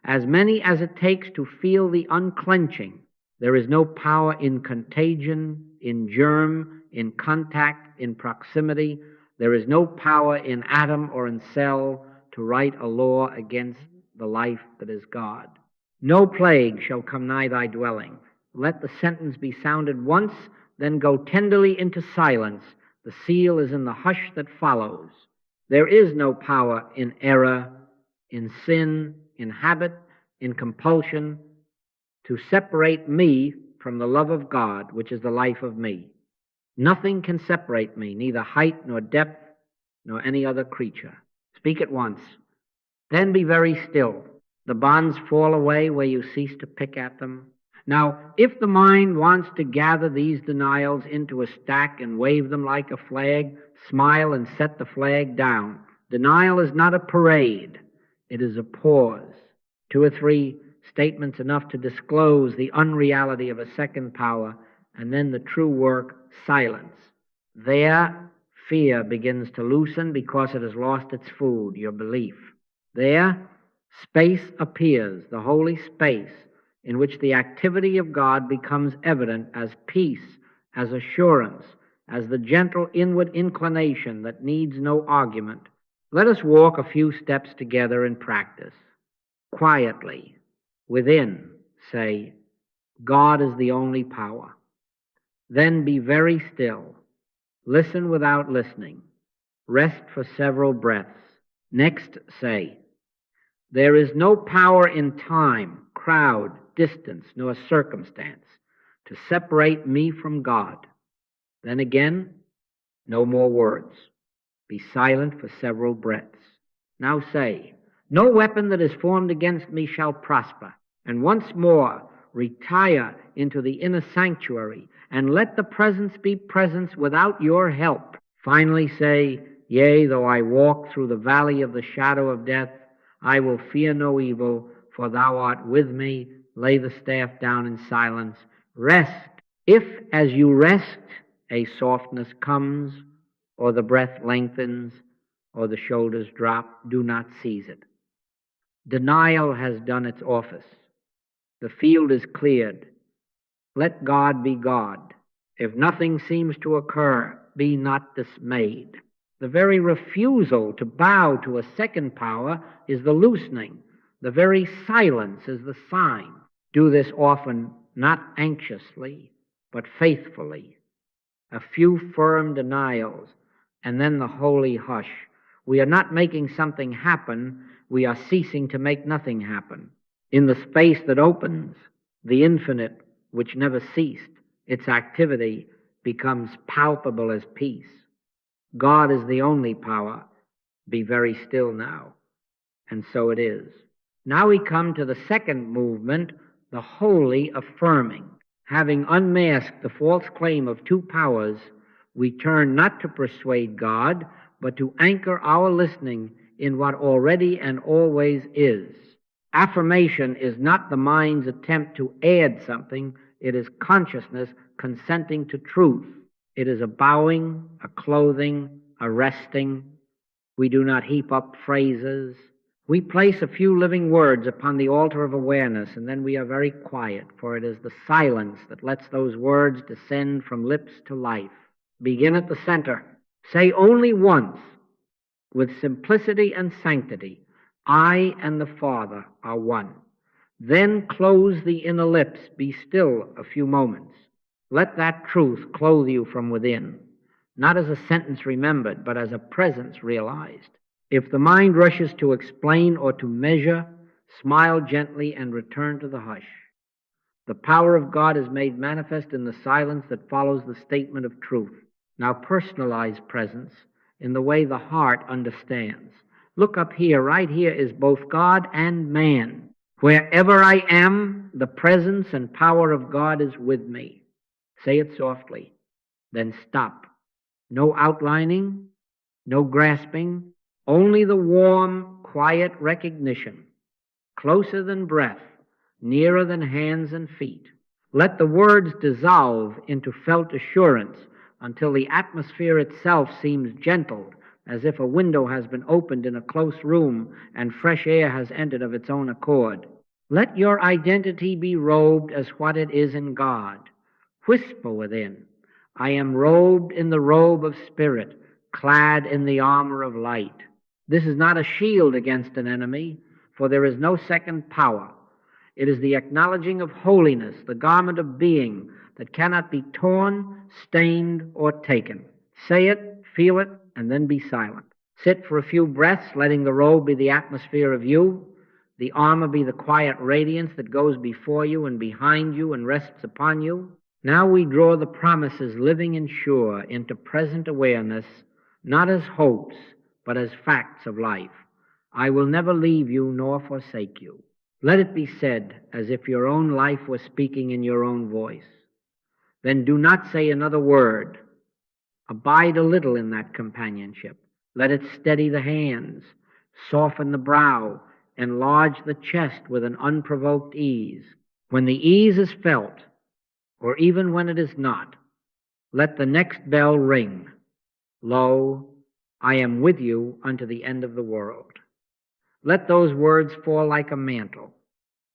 Speaker 1: As many as it takes to feel the unclenching. There is no power in contagion, in germ, in contact, in proximity. There is no power in atom or in cell to write a law against the life that is God. No plague shall come nigh thy dwelling. Let the sentence be sounded once, then go tenderly into silence. The seal is in the hush that follows. There is no power in error, in sin, in habit, in compulsion, to separate me from the love of God, which is the life of me. Nothing can separate me, neither height nor depth, nor any other creature. Speak it once. Then be very still. The bonds fall away where you cease to pick at them. Now, if the mind wants to gather these denials into a stack and wave them like a flag, smile and set the flag down. Denial is not a parade. It is a pause. 2 or 3 statements enough to disclose the unreality of a second power, and then the true work, silence. There, fear begins to loosen because it has lost its food, your belief. There, space appears, the holy space, in which the activity of God becomes evident as peace, as assurance, as the gentle inward inclination that needs no argument. Let us walk a few steps together in practice. Quietly, within, say, God is the only power. Then be very still. Listen without listening. Rest for several breaths. Next, say, there is no power in time, crowd, distance, nor circumstance to separate me from God. Then again, no more words. Be silent for several breaths. Now say, no weapon that is formed against me shall prosper. And once more, retire into the inner sanctuary and let the presence be presence without your help. Finally say, yea, though I walk through the valley of the shadow of death, I will fear no evil, for thou art with me. Lay the staff down in silence. Rest. If as you rest, a softness comes, or the breath lengthens, or the shoulders drop, do not seize it. Denial has done its office. The field is cleared. Let God be God. If nothing seems to occur, be not dismayed. The very refusal to bow to a second power is the loosening. The very silence is the sign. Do this often, not anxiously, but faithfully. A few firm denials, and then the holy hush. We are not making something happen, we are ceasing to make nothing happen. In the space that opens, the infinite, which never ceased, its activity becomes palpable as peace. God is the only power. Be very still now. And so it is. Now we come to the second movement, the holy affirming. Having unmasked the false claim of two powers, we turn not to persuade God, but to anchor our listening in what already and always is. Affirmation is not the mind's attempt to add something, it is consciousness consenting to truth. It is a bowing, a clothing, a resting. We do not heap up phrases. We place a few living words upon the altar of awareness, and then we are very quiet, for it is the silence that lets those words descend from lips to life. Begin at the center. Say only once, with simplicity and sanctity, I and the Father are one. Then close the inner lips. Be still a few moments. Let that truth clothe you from within, not as a sentence remembered, but as a presence realized. If the mind rushes to explain or to measure, smile gently and return to the hush. The power of God is made manifest in the silence that follows the statement of truth. Now personalize presence in the way the heart understands. Look up here. Right here is both God and man. Wherever I am, the presence and power of God is with me. Say it softly. Then stop. No outlining, no grasping, only the warm, quiet recognition. Closer than breath, nearer than hands and feet. Let the words dissolve into felt assurance until the atmosphere itself seems gentled, as if a window has been opened in a close room and fresh air has entered of its own accord. Let your identity be robed as what it is in God. Whisper within, I am robed in the robe of spirit, clad in the armor of light. This is not a shield against an enemy, for there is no second power. It is the acknowledging of holiness, the garment of being that cannot be torn, stained, or taken. Say it, feel it, and then be silent. Sit for a few breaths, letting the robe be the atmosphere of you, the armor be the quiet radiance that goes before you and behind you and rests upon you. Now we draw the promises living and sure into present awareness, not as hopes, but as facts of life. I will never leave you nor forsake you. Let it be said as if your own life was speaking in your own voice. Then do not say another word. Abide a little in that companionship. Let it steady the hands, soften the brow, enlarge the chest with an unprovoked ease. When the ease is felt, or even when it is not, let the next bell ring. Lo, I am with you unto the end of the world. Let those words fall like a mantle.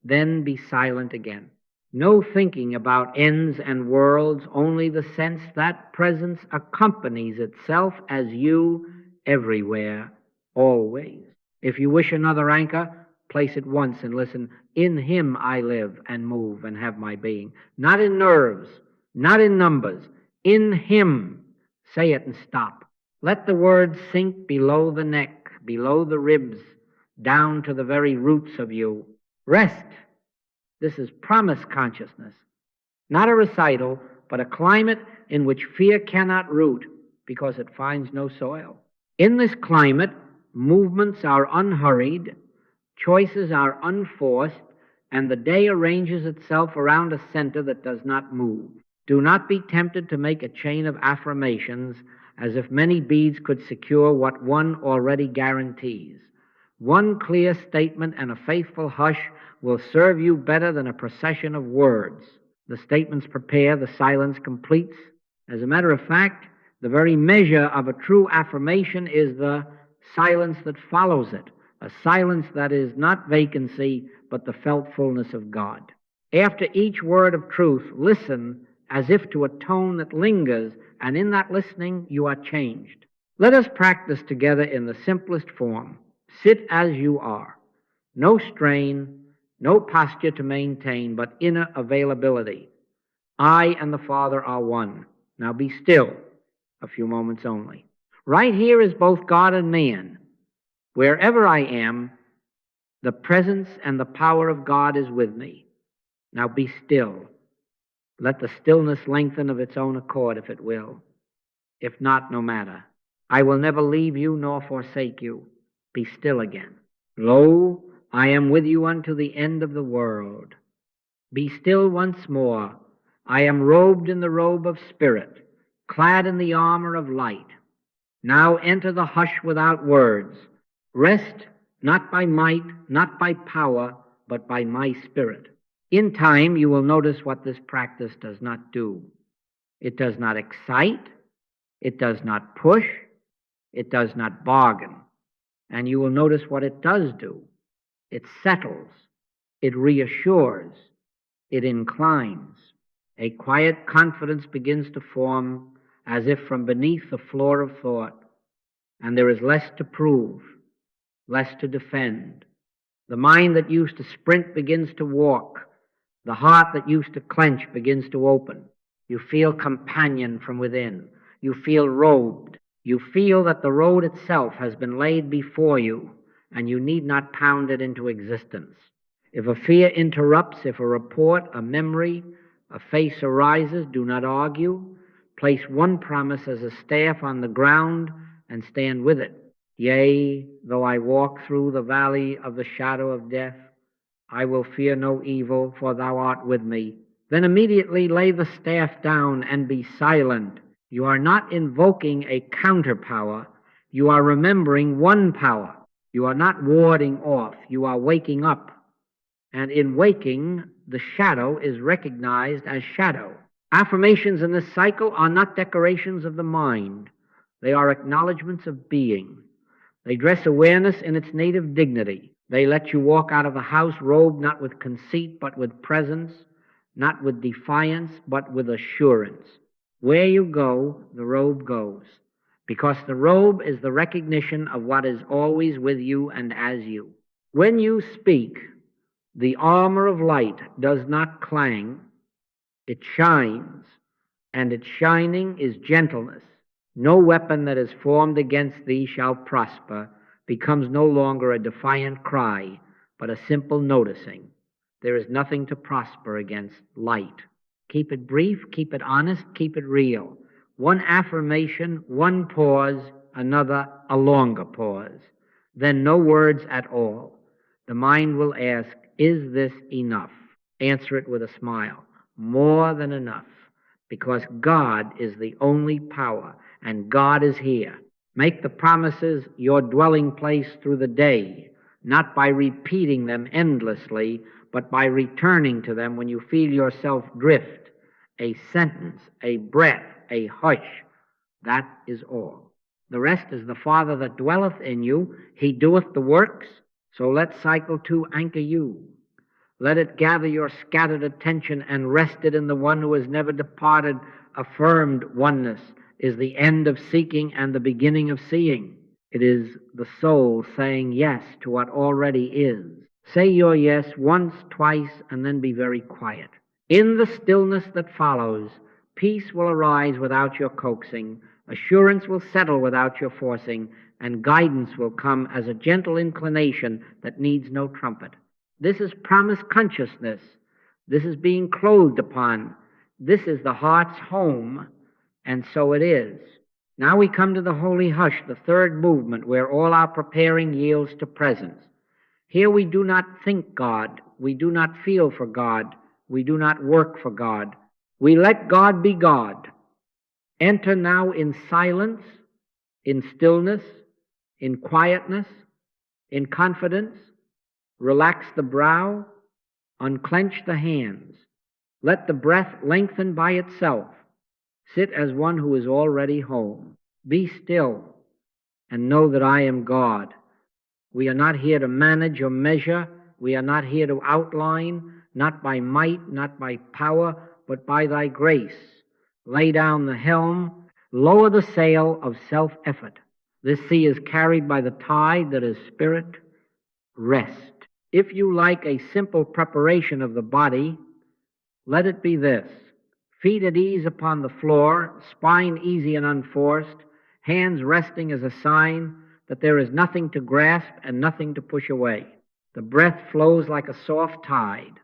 Speaker 1: Then be silent again. No thinking about ends and worlds, only the sense that presence accompanies itself as you everywhere, always. If you wish another anchor, place it once and listen. In him I live and move and have my being. Not in nerves, not in numbers. In him. Say it and stop. Let the words sink below the neck, below the ribs, down to the very roots of you. Rest. This is promise consciousness. Not a recital, but a climate in which fear cannot root because it finds no soil. In this climate, movements are unhurried, choices are unforced, and the day arranges itself around a center that does not move. Do not be tempted to make a chain of affirmations as if many beads could secure what one already guarantees. One clear statement and a faithful hush will serve you better than a procession of words. The statements prepare, the silence completes. As a matter of fact, the very measure of a true affirmation is the silence that follows it, a silence that is not vacancy, but the felt fullness of God. After each word of truth, listen as if to a tone that lingers, and in that listening you are changed. Let us practice together in the simplest form. Sit as you are. No strain, no posture to maintain, but inner availability. I and the Father are one. Now be still a few moments only. Right here is both God and man. Wherever I am, the presence and the power of God is with me. Now be still. Let the stillness lengthen of its own accord if it will. If not, no matter. I will never leave you nor forsake you. Be still again. Lo, I am with you unto the end of the world. Be still once more. I am robed in the robe of spirit, clad in the armor of light. Now enter the hush without words. Rest not by might, not by power, but by my spirit. In time, you will notice what this practice does not do. It does not excite. It does not push. It does not bargain. And you will notice what it does do. It settles. It reassures. It inclines. A quiet confidence begins to form as if from beneath the floor of thought, and there is less to prove, less to defend. The mind that used to sprint begins to walk. The heart that used to clench begins to open. You feel companioned from within. You feel robed. You feel that the road itself has been laid before you, and you need not pound it into existence. If a fear interrupts, if a report, a memory, a face arises, do not argue. Place one promise as a staff on the ground and stand with it. Yea, though I walk through the valley of the shadow of death, I will fear no evil, for thou art with me. Then immediately lay the staff down and be silent. You are not invoking a counterpower. You are remembering one power. You are not warding off. You are waking up. And in waking, the shadow is recognized as shadow. Affirmations in this cycle are not decorations of the mind. They are acknowledgments of being. They dress awareness in its native dignity. They let you walk out of the house robed not with conceit, but with presence, not with defiance, but with assurance. Where you go, the robe goes, because the robe is the recognition of what is always with you and as you. When you speak, the armor of light does not clang, it shines, and its shining is gentleness. No weapon that is formed against thee shall prosper, becomes no longer a defiant cry, but a simple noticing. There is nothing to prosper against light. Keep it brief, keep it honest, keep it real. One affirmation, one pause, another a longer pause. Then no words at all. The mind will ask, is this enough? Answer it with a smile. More than enough, because God is the only power, and God is here. Make the promises your dwelling place through the day, not by repeating them endlessly, but by returning to them when you feel yourself drift. A sentence, a breath, a hush, that is all. The rest is the Father that dwelleth in you. He doeth the works. So let cycle 2 anchor you. Let it gather your scattered attention and rest it in the one who has never departed. Affirmed oneness is the end of seeking and the beginning of seeing. It is the soul saying yes to what already is. Say your yes once, twice, and then be very quiet. In the stillness that follows, peace will arise without your coaxing, assurance will settle without your forcing, and guidance will come as a gentle inclination that needs no trumpet. This is promise consciousness. This is being clothed upon. This is the heart's home, and so it is. Now we come to the holy hush, the third movement, where all our preparing yields to presence. Here we do not think God, we do not feel for God, we do not work for God. We let God be God. Enter now in silence, in stillness, in quietness, in confidence. Relax the brow, unclench the hands. Let the breath lengthen by itself. Sit as one who is already home. Be still and know that I am God. We are not here to manage or measure. We are not here to outline, not by might, not by power, but by thy grace. Lay down the helm, lower the sail of self-effort. This sea is carried by the tide that is spirit. Rest. If you like a simple preparation of the body, let it be this: feet at ease upon the floor, spine easy and unforced, hands resting as a sign that there is nothing to grasp and nothing to push away. The breath flows like a soft tide,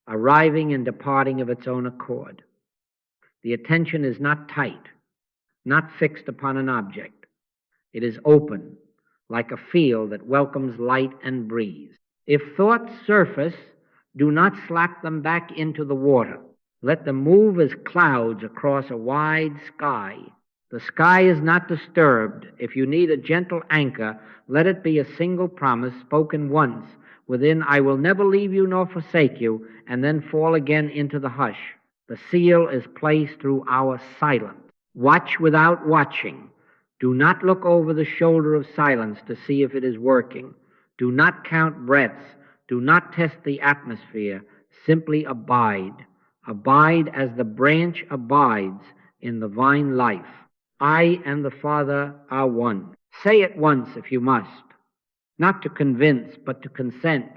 Speaker 1: arriving and departing of its own accord. The attention is not tight, not fixed upon an object. It is open, like a field that welcomes light and breeze. If thoughts surface, do not slap them back into the water. Let them move as clouds across a wide sky. The sky is not disturbed. If you need a gentle anchor, let it be a single promise spoken once within, I will never leave you nor forsake you, and then fall again into the hush. The seal is placed through our silence. Watch without watching. Do not look over the shoulder of silence to see if it is working. Do not count breaths. Do not test the atmosphere. Simply abide. Abide as the branch abides in the vine life. I and the Father are one. Say it once if you must, not to convince, but to consent.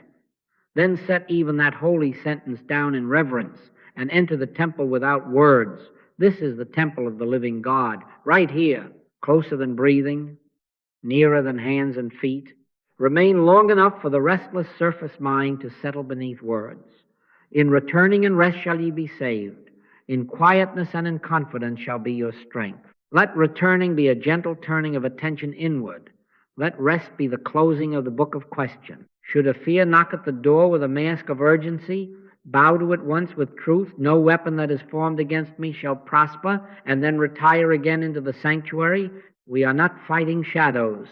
Speaker 1: Then set even that holy sentence down in reverence and enter the temple without words. This is the temple of the living God, right here, closer than breathing, nearer than hands and feet. Remain long enough for the restless surface mind to settle beneath words. In returning and rest shall ye be saved. In quietness and in confidence shall be your strength. Let returning be a gentle turning of attention inward. Let rest be the closing of the book of question. Should a fear knock at the door with a mask of urgency, bow to it once with truth, no weapon that is formed against me shall prosper, and then retire again into the sanctuary. We are not fighting shadows.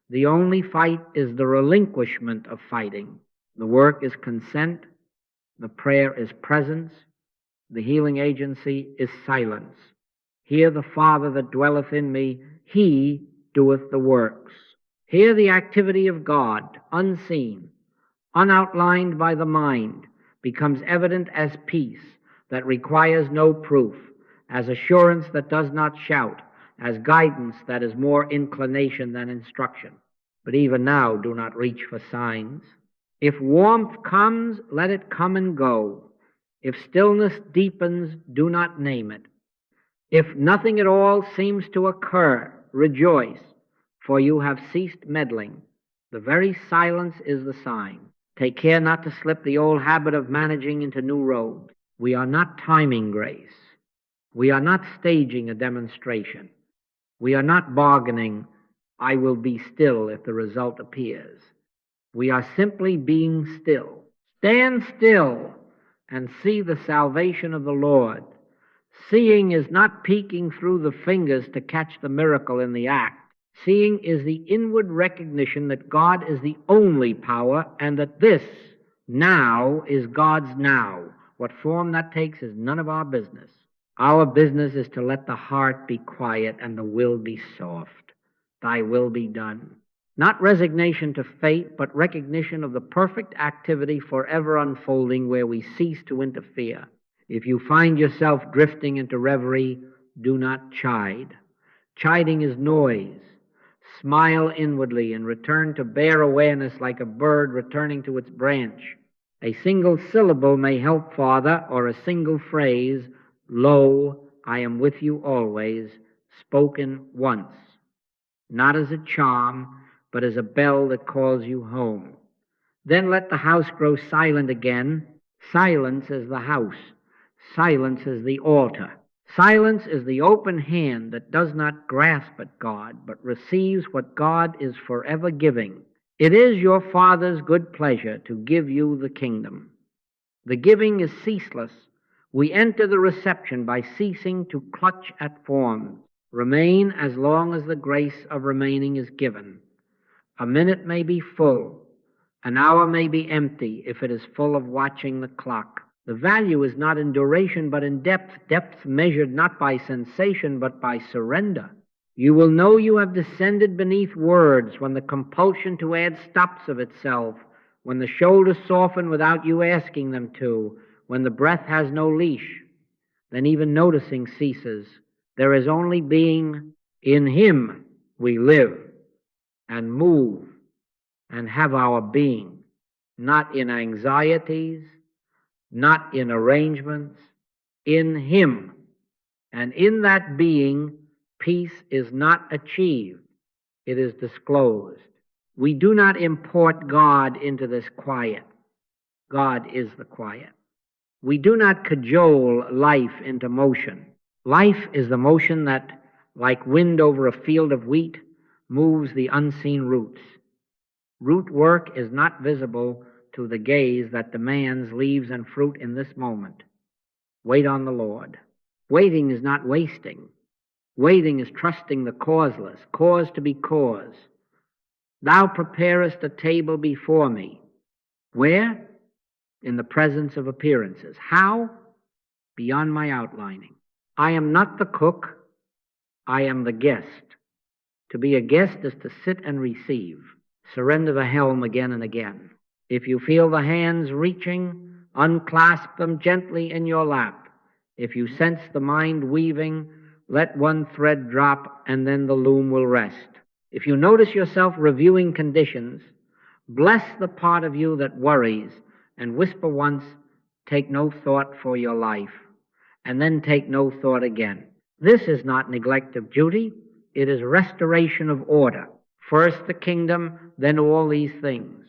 Speaker 1: The only fight is the relinquishment of fighting. The work is consent. The prayer is presence. The healing agency is silence. Hear the Father that dwelleth in me. He doeth the works. Hear the activity of God, unseen, unoutlined by the mind, becomes evident as peace that requires no proof, as assurance that does not shout, as guidance that is more inclination than instruction. But even now do not reach for signs. If warmth comes, let it come and go. If stillness deepens, do not name it. If nothing at all seems to occur, rejoice, for you have ceased meddling. The very silence is the sign. Take care not to slip the old habit of managing into new roads. We are not timing grace. We are not staging a demonstration. We are not bargaining, I will be still if the result appears. We are simply being still. Stand still and see the salvation of the Lord. Seeing is not peeking through the fingers to catch the miracle in the act. Seeing is the inward recognition that God is the only power and that this now is God's now. What form that takes is none of our business. Our business is to let the heart be quiet and the will be soft. Thy will be done. Not resignation to fate, but recognition of the perfect activity forever unfolding where we cease to interfere. If you find yourself drifting into reverie, do not chide. Chiding is noise. Smile inwardly and return to bare awareness like a bird returning to its branch. A single syllable may help, Father, or a single phrase, lo, I am with you always, spoken once. Not as a charm, but as a bell that calls you home. Then let the house grow silent again. Silence is the house. Silence is the altar. Silence is the open hand that does not grasp at God, but receives what God is forever giving. It is your Father's good pleasure to give you the kingdom. The giving is ceaseless. We enter the reception by ceasing to clutch at forms. Remain as long as the grace of remaining is given. A minute may be full. An hour may be empty if it is full of watching the clock. The value is not in duration but in depth, depth measured not by sensation but by surrender. You will know you have descended beneath words when the compulsion to add stops of itself, when the shoulders soften without you asking them to, when the breath has no leash. Then even noticing ceases. There is only being. In Him we live and move and have our being, not in anxieties, not in arrangements, in Him. And in that being, peace is not achieved, it is disclosed. We do not import God into this quiet. God is the quiet. We do not cajole life into motion. Life is the motion that, like wind over a field of wheat, moves the unseen roots. Root work is not visible to the gaze that demands leaves and fruit in this moment. Wait on the Lord. Waiting is not wasting. Waiting is trusting the causeless, cause to be cause. Thou preparest a table before me. Where? In the presence of appearances. How? Beyond my outlining. I am not the cook. I am the guest. To be a guest is to sit and receive. Surrender the helm again and again. If you feel the hands reaching, unclasp them gently in your lap. If you sense the mind weaving, let one thread drop and then the loom will rest. If you notice yourself reviewing conditions, bless the part of you that worries and whisper once, take no thought for your life, and then take no thought again. This is not neglect of duty, it is restoration of order. First the kingdom, then all these things.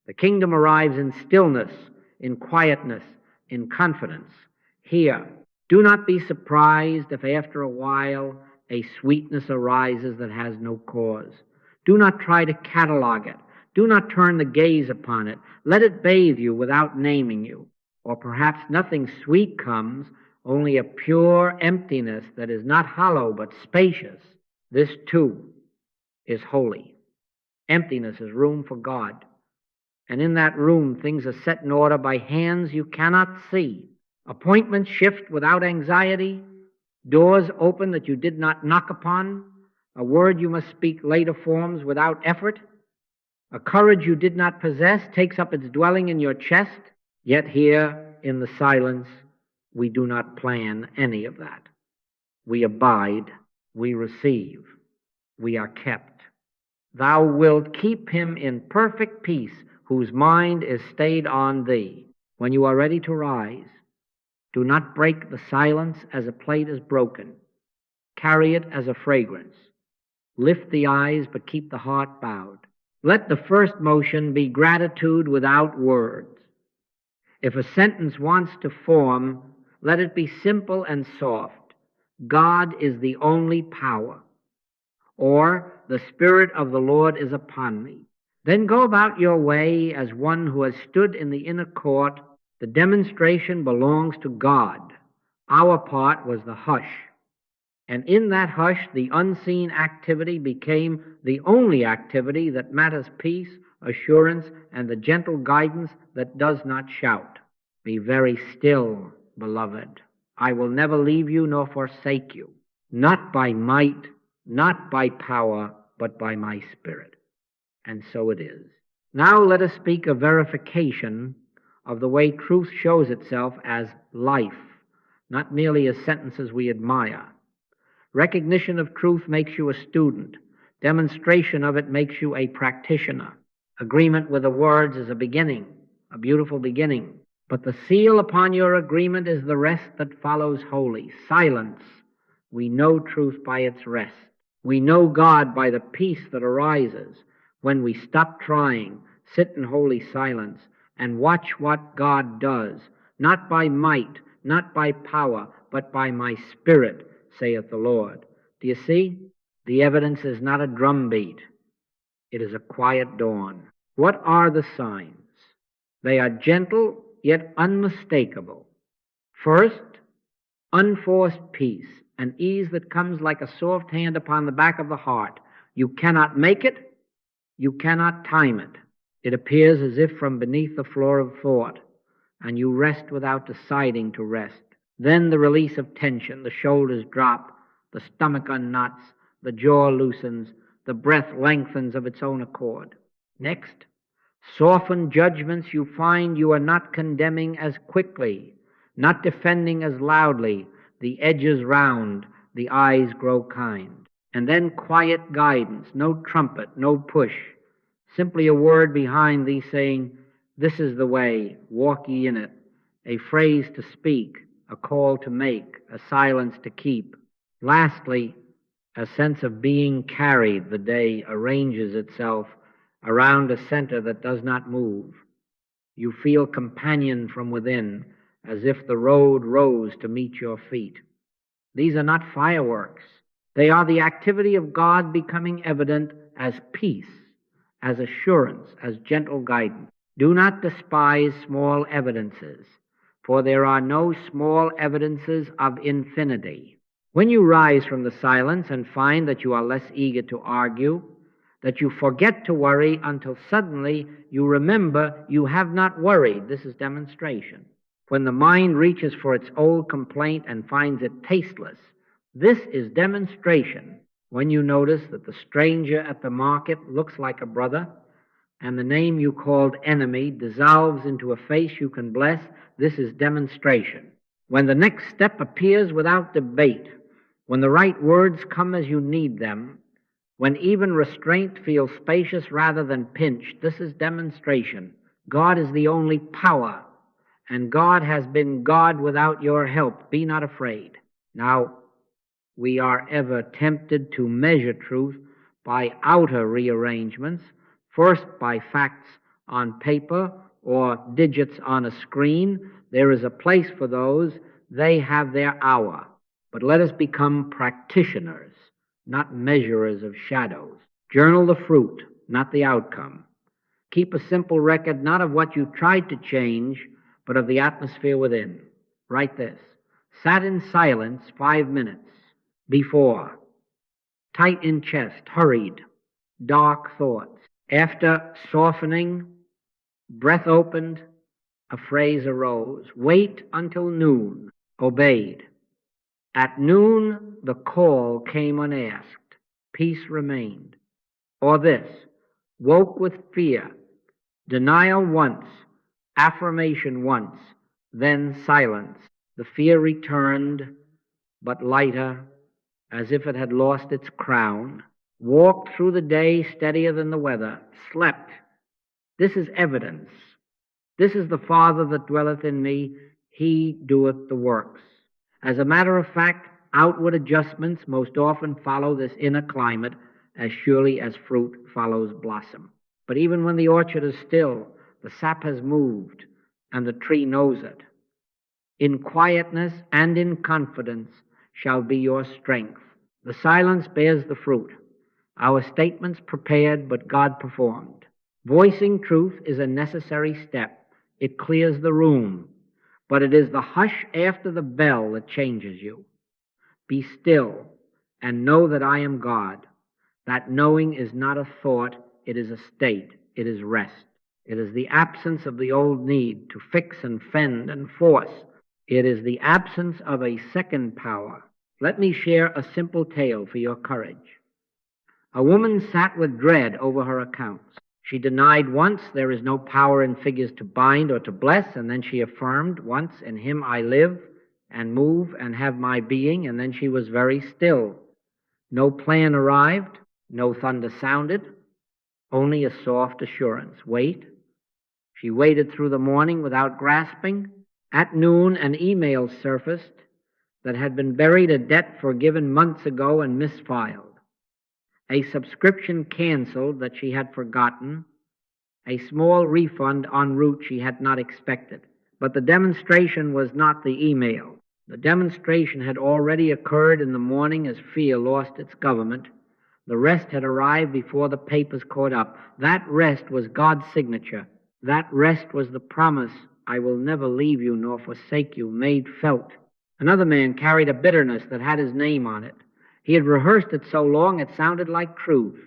Speaker 1: The kingdom arrives in stillness, in quietness, in confidence. Here, do not be surprised if after a while a sweetness arises that has no cause. Do not try to catalog it. Do not turn the gaze upon it. Let it bathe you without naming you. Or perhaps nothing sweet comes, only a pure emptiness that is not hollow but spacious. This too is holy. Emptiness is room for God. And in that room things are set in order by hands you cannot see. Appointments shift without anxiety. Doors open that you did not knock upon. A word you must speak later forms without effort. A courage you did not possess takes up its dwelling in your chest. Yet here in the silence we do not plan any of that. We abide, we receive, we are kept. Thou wilt keep him in perfect peace whose mind is stayed on thee. When you are ready to rise, do not break the silence as a plate is broken. Carry it as a fragrance. Lift the eyes, but keep the heart bowed. Let the first motion be gratitude without words. If a sentence wants to form, let it be simple and soft. God is the only power. Or, the Spirit of the Lord is upon me. Then go about your way as one who has stood in the inner court. The demonstration belongs to God. Our part was the hush. And in that hush, the unseen activity became the only activity that matters peace, assurance, and the gentle guidance that does not shout. Be very still, beloved. I will never leave you nor forsake you, not by might, not by power, but by my Spirit. And so it is. Now let us speak of verification of the way truth shows itself as life, not merely as sentences we admire. Recognition of truth makes you a student. Demonstration of it makes you a practitioner. Agreement with the words is a beginning, a beautiful beginning. But the seal upon your agreement is the rest that follows wholly. Silence. We know truth by its rest. We know God by the peace that arises when we stop trying, sit in holy silence, and watch what God does, not by might, not by power, but by my Spirit, saith the Lord. Do you see? The evidence is not a drumbeat. It is a quiet dawn. What are the signs? They are gentle, yet unmistakable. First, unforced peace, an ease that comes like a soft hand upon the back of the heart. You cannot make it, you cannot time it. It appears as if from beneath the floor of thought, and you rest without deciding to rest. Then the release of tension, the shoulders drop, the stomach unknots, the jaw loosens, the breath lengthens of its own accord. Next, softened judgments, you find you are not condemning as quickly, not defending as loudly. The edges round, the eyes grow kind. And then quiet guidance, no trumpet, no push, simply a word behind thee saying, this is the way, walk ye in it, a phrase to speak, a call to make, a silence to keep. Lastly, a sense of being carried. The day arranges itself around a center that does not move. You feel companioned from within, as if the road rose to meet your feet. These are not fireworks. They are the activity of God becoming evident as peace, as assurance, as gentle guidance. Do not despise small evidences, for there are no small evidences of infinity. When you rise from the silence and find that you are less eager to argue, that you forget to worry until suddenly you remember you have not worried, this is demonstration. When the mind reaches for its old complaint and finds it tasteless, this is demonstration. When you notice that the stranger at the market looks like a brother, and the name you called enemy dissolves into a face you can bless, this is demonstration. When the next step appears without debate, when the right words come as you need them, when even restraint feels spacious rather than pinched, this is demonstration. God is the only power, and God has been God without your help. Be not afraid. Now, we are ever tempted to measure truth by outer rearrangements, first by facts on paper or digits on a screen. There is a place for those. They have their hour. But let us become practitioners, not measurers of shadows. Journal the fruit, not the outcome. Keep a simple record not of what you tried to change, but of the atmosphere within. Write this. Sat in silence 5 minutes before. Tight in chest, hurried, dark thoughts. After softening, breath opened, a phrase arose. Wait until noon. Obeyed. At noon, the call came unasked. Peace remained. Or this, woke with fear. Denial once, affirmation once, then silence. The fear returned, but lighter, as if it had lost its crown. Walked through the day steadier than the weather. Slept. This is evidence. This is the Father that dwelleth in me. He doeth the works. As a matter of fact, outward adjustments most often follow this inner climate as surely as fruit follows blossom. But even when the orchard is still, the sap has moved, and the tree knows it. In quietness and in confidence shall be your strength. The silence bears the fruit. Our statements prepared, but God performed. Voicing truth is a necessary step. It clears the room. But it is the hush after the bell that changes you. Be still and know that I am God. That knowing is not a thought, it is a state, it is rest. It is the absence of the old need to fix and fend and force. It is the absence of a second power. Let me share a simple tale for your courage. A woman sat with dread over her accounts. She denied once there is no power in figures to bind or to bless, and then she affirmed once, in him I live and move and have my being, and then she was very still. No plan arrived, no thunder sounded, only a soft assurance. Wait. She waited through the morning without grasping. At noon, an email surfaced that had been buried, a debt forgiven months ago and misfiled. A subscription canceled that she had forgotten, a small refund en route she had not expected. But the demonstration was not the email. The demonstration had already occurred in the morning as fear lost its government. The rest had arrived before the papers caught up. That rest was God's signature. That rest was the promise, I will never leave you nor forsake you, made felt. Another man carried a bitterness that had his name on it. He had rehearsed it so long it sounded like truth.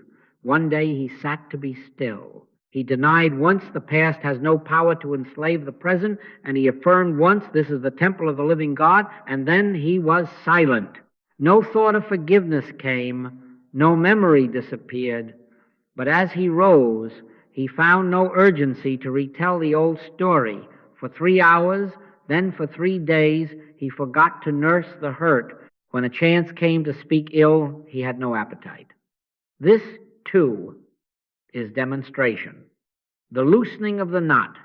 Speaker 1: One day he sat to be still. He denied once the past has no power to enslave the present, and he affirmed once this is the temple of the living God, and then he was silent. No thought of forgiveness came, no memory disappeared, but as he rose, he found no urgency to retell the old story. For 3 hours, then for 3 days, he forgot to nurse the hurt. When a chance came to speak ill, he had no appetite. This, too, is demonstration. The loosening of the knot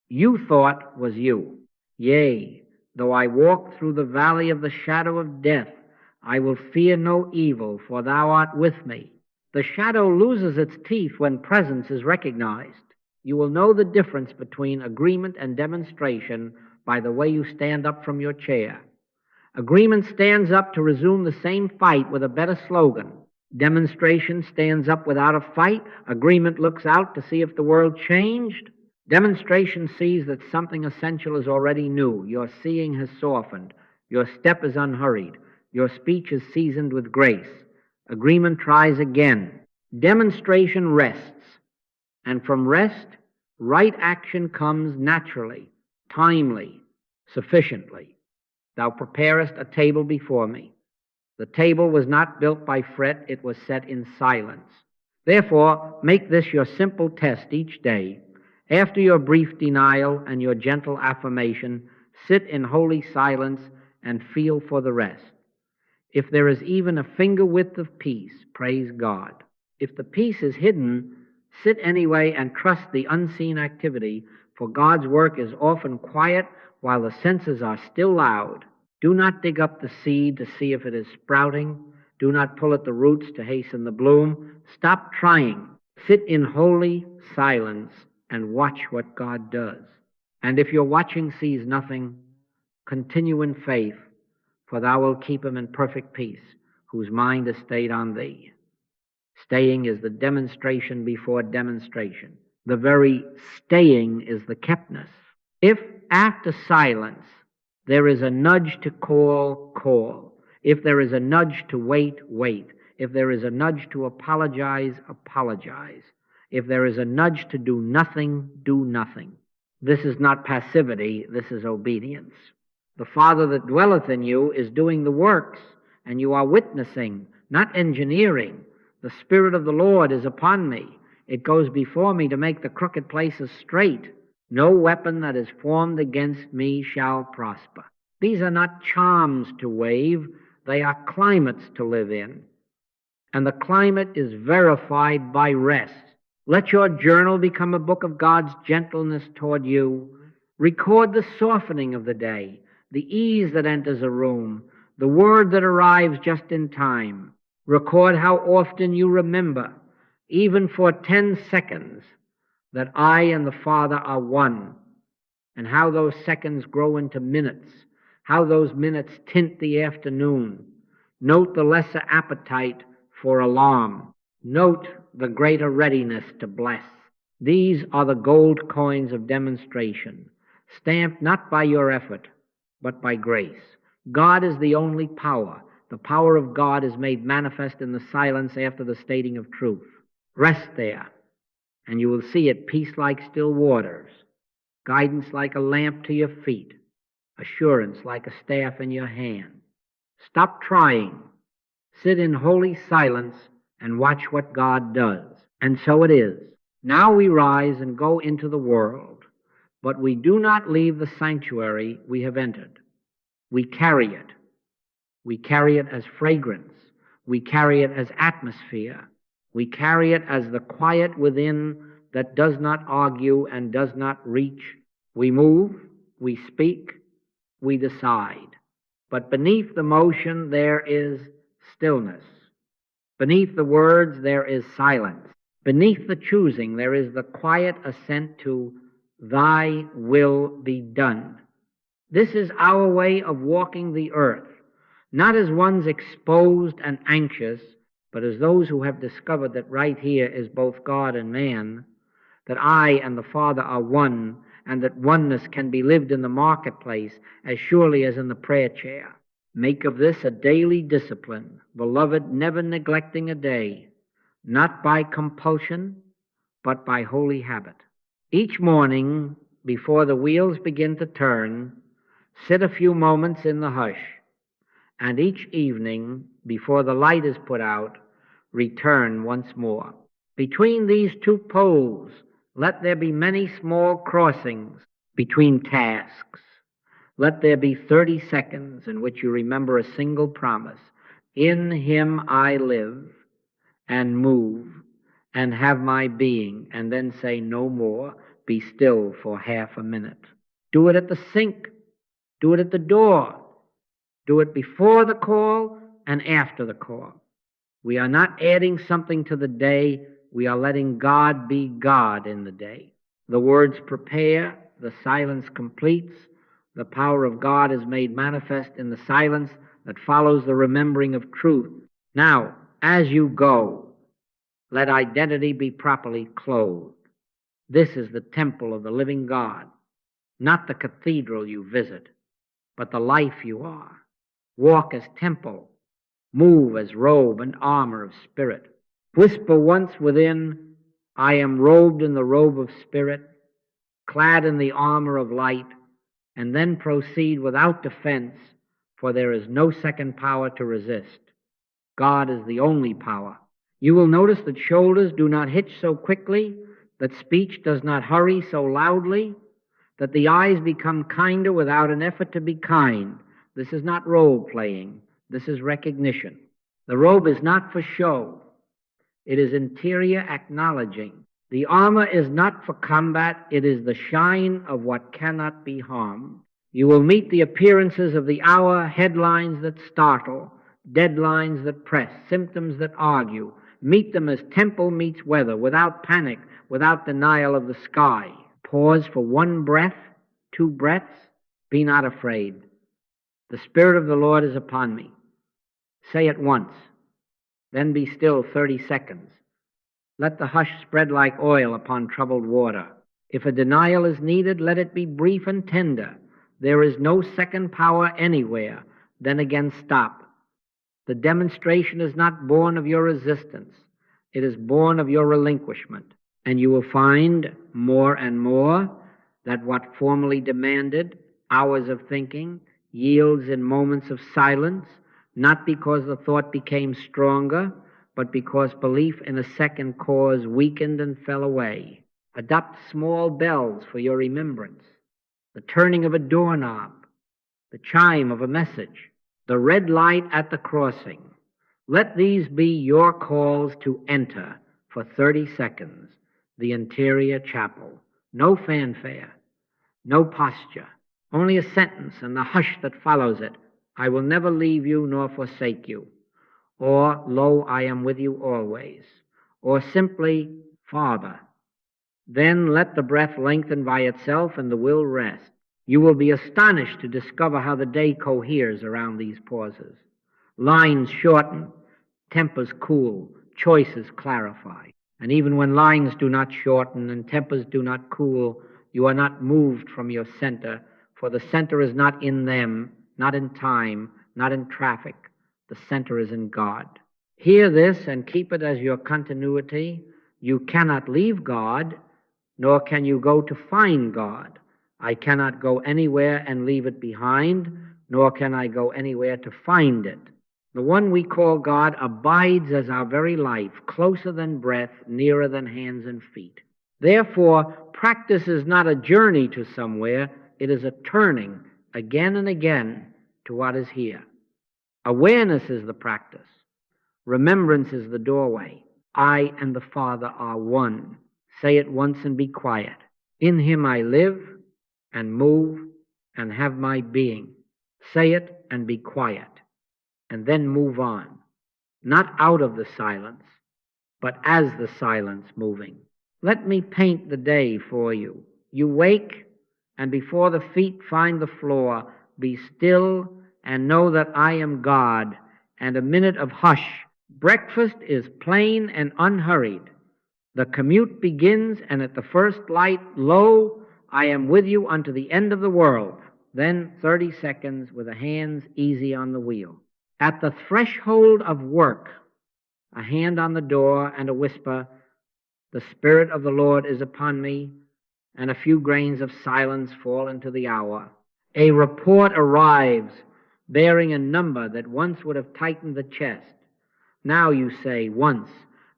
Speaker 1: you thought was you. Yea, though I walk through the valley of the shadow of death, I will fear no evil, for thou art with me. The shadow loses its teeth when presence is recognized. You will know the difference between agreement and demonstration by the way you stand up from your chair. Agreement stands up to resume the same fight with a better slogan. Demonstration stands up without a fight. Agreement looks out to see if the world changed. Demonstration sees that something essential is already new. Your seeing has softened. Your step is unhurried. Your speech is seasoned with grace. Agreement tries again. Demonstration rests. And from rest, right action comes naturally, timely, sufficiently. Thou preparest a table before me. The table was not built by fret, it was set in silence. Therefore, make this your simple test each day. After your brief denial and your gentle affirmation, sit in holy silence and feel for the rest. If there is even a finger width of peace, praise God. If the peace is hidden, sit anyway and trust the unseen activity, for God's work is often quiet while the senses are still loud. Do not dig up the seed to see if it is sprouting. Do not pull at the roots to hasten the bloom. Stop trying. Sit in holy silence and watch what God does. And if your watching sees nothing, continue in faith, for thou wilt keep him in perfect peace, whose mind is stayed on thee. Staying is the demonstration before demonstration. The very staying is the keptness. If after silence there is a nudge to call, call. If there is a nudge to wait, wait. If there is a nudge to apologize, apologize. If there is a nudge to do nothing, do nothing. This is not passivity, this is obedience. The Father that dwelleth in you is doing the works, and you are witnessing, not engineering. The Spirit of the Lord is upon me. It goes before me to make the crooked places straight. No weapon that is formed against me shall prosper. These are not charms to wave, they are climates to live in. And the climate is verified by rest. Let your journal become a book of God's gentleness toward you. Record the softening of the day, the ease that enters a room, the word that arrives just in time. Record how often you remember, even for 10 seconds, that I and the Father are one, and how those seconds grow into minutes, how those minutes tint the afternoon. Note the lesser appetite for alarm. Note the greater readiness to bless. These are the gold coins of demonstration, stamped not by your effort, but by grace. God is the only power. The power of God is made manifest in the silence after the stating of truth. Rest there, and you will see it peace like still waters, guidance like a lamp to your feet, assurance like a staff in your hand. Stop trying. Sit in holy silence and watch what God does. And so it is. Now we rise and go into the world, but we do not leave the sanctuary we have entered. We carry it. We carry it as fragrance. We carry it as atmosphere. We carry it as the quiet within that does not argue and does not reach. We move, we speak, we decide. But beneath the motion there is stillness. Beneath the words there is silence. Beneath the choosing there is the quiet assent to thy will be done. This is our way of walking the earth, not as ones exposed and anxious, but as those who have discovered that right here is both God and man, that I and the Father are one, and that oneness can be lived in the marketplace as surely as in the prayer chair. Make of this a daily discipline, beloved, never neglecting a day, not by compulsion, but by holy habit. Each morning, before the wheels begin to turn, sit a few moments in the hush, and each evening, before the light is put out, return once more. Between these two poles, let there be many small crossings between tasks. Let there be 30 seconds in which you remember a single promise. In him I live and move and have my being, and then say no more. Be still for half a minute. Do it at the sink. Do it at the door. Do it before the call and after the call. We are not adding something to the day. We are letting God be God in the day. The words prepare, the silence completes. The power of God is made manifest in the silence that follows the remembering of truth. Now, as you go, let identity be properly clothed. This is the temple of the living God, not the cathedral you visit, but the life you are. Walk as temple, move as robe and armor of spirit. Whisper once within, I am robed in the robe of spirit, clad in the armor of light, and then proceed without defense, for there is no second power to resist. God is the only power. You will notice that shoulders do not hitch so quickly, that speech does not hurry so loudly, that the eyes become kinder without an effort to be kind. This is not role-playing. This is recognition. The robe is not for show. It is interior acknowledging. The armor is not for combat. It is the shine of what cannot be harmed. You will meet the appearances of the hour, headlines that startle, deadlines that press, symptoms that argue. Meet them as temple meets weather, without panic, without denial of the sky. Pause for one breath, 2 breaths. Be not afraid. The Spirit of the Lord is upon me. Say it once. Then be still 30 seconds. Let the hush spread like oil upon troubled water. If a denial is needed, let it be brief and tender. There is no second power anywhere. Then again stop. The demonstration is not born of your resistance. It is born of your relinquishment. And you will find more and more that what formerly demanded hours of thinking yields in moments of silence, not because the thought became stronger, but because belief in a second cause weakened and fell away. Adopt small bells for your remembrance, the turning of a doorknob, the chime of a message, the red light at the crossing. Let these be your calls to enter for 30 seconds the interior chapel. No fanfare, no posture, only a sentence and the hush that follows it. I will never leave you nor forsake you. Or, lo, I am with you always. Or simply, Father. Then let the breath lengthen by itself and the will rest. You will be astonished to discover how the day coheres around these pauses. Lines shorten, tempers cool, choices clarify. And even when lines do not shorten and tempers do not cool, you are not moved from your center, for the center is not in them, not in time, not in traffic. The center is in God. Hear this and keep it as your continuity. You cannot leave God, nor can you go to find God. I cannot go anywhere and leave it behind, nor can I go anywhere to find it. The one we call God abides as our very life, closer than breath, nearer than hands and feet. Therefore, practice is not a journey to somewhere, it is a turning again and again to what is here. Awareness is the practice. Remembrance is the doorway. I and the Father are one. Say it once and be quiet. In him I live and move and have my being. Say it and be quiet. And then move on. Not out of the silence, but as the silence moving. Let me paint the day for you. You wake, and before the feet find the floor, be still and know that I am God, and a minute of hush. Breakfast is plain and unhurried. The commute begins, and at the first light, lo, I am with you unto the end of the world. Then 30 seconds with the hands easy on the wheel. At the threshold of work, a hand on the door and a whisper, the Spirit of the Lord is upon me, and a few grains of silence fall into the hour. A report arrives bearing a number that once would have tightened the chest. Now you say, once,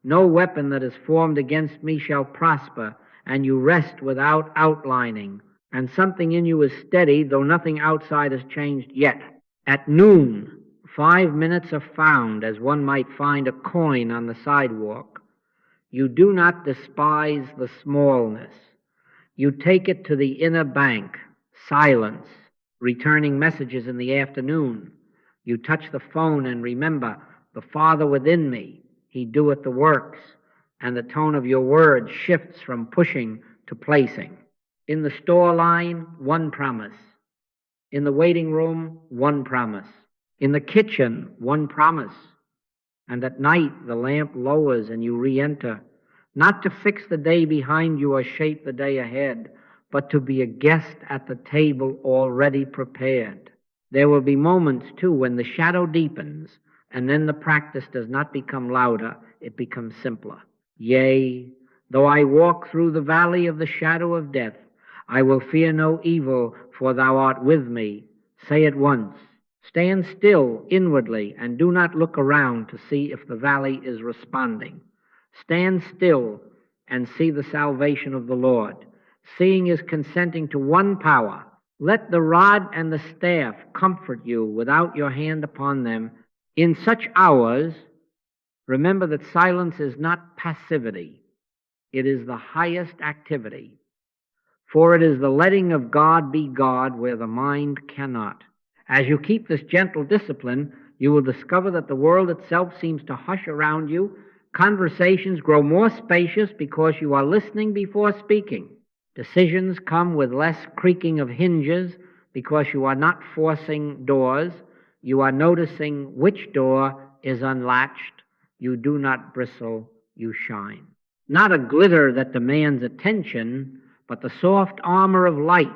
Speaker 1: no weapon that is formed against me shall prosper, and you rest without outlining, and something in you is steady, though nothing outside has changed yet. At noon, 5 minutes are found as one might find a coin on the sidewalk. You do not despise the smallness. You take it to the inner bank, silence, returning messages in the afternoon. You touch the phone and remember, the Father within me, He doeth the works, and the tone of your words shifts from pushing to placing. In the store line, one promise. In the waiting room, one promise. In the kitchen, one promise. And at night, the lamp lowers and you re-enter, not to fix the day behind you or shape the day ahead, but to be a guest at the table already prepared. There will be moments, too, when the shadow deepens, and then the practice does not become louder, it becomes simpler. Yea, though I walk through the valley of the shadow of death, I will fear no evil, for thou art with me. Say it once. Stand still inwardly and do not look around to see if the valley is responding. Stand still and see the salvation of the Lord. Seeing is consenting to one power. Let the rod and the staff comfort you without your hand upon them. In such hours, remember that silence is not passivity. It is the highest activity. For it is the letting of God be God where the mind cannot. As you keep this gentle discipline, you will discover that the world itself seems to hush around you. Conversations grow more spacious because you are listening before speaking. Decisions come with less creaking of hinges because you are not forcing doors. You are noticing which door is unlatched. You do not bristle, you shine. Not a glitter that demands attention, but the soft armor of light.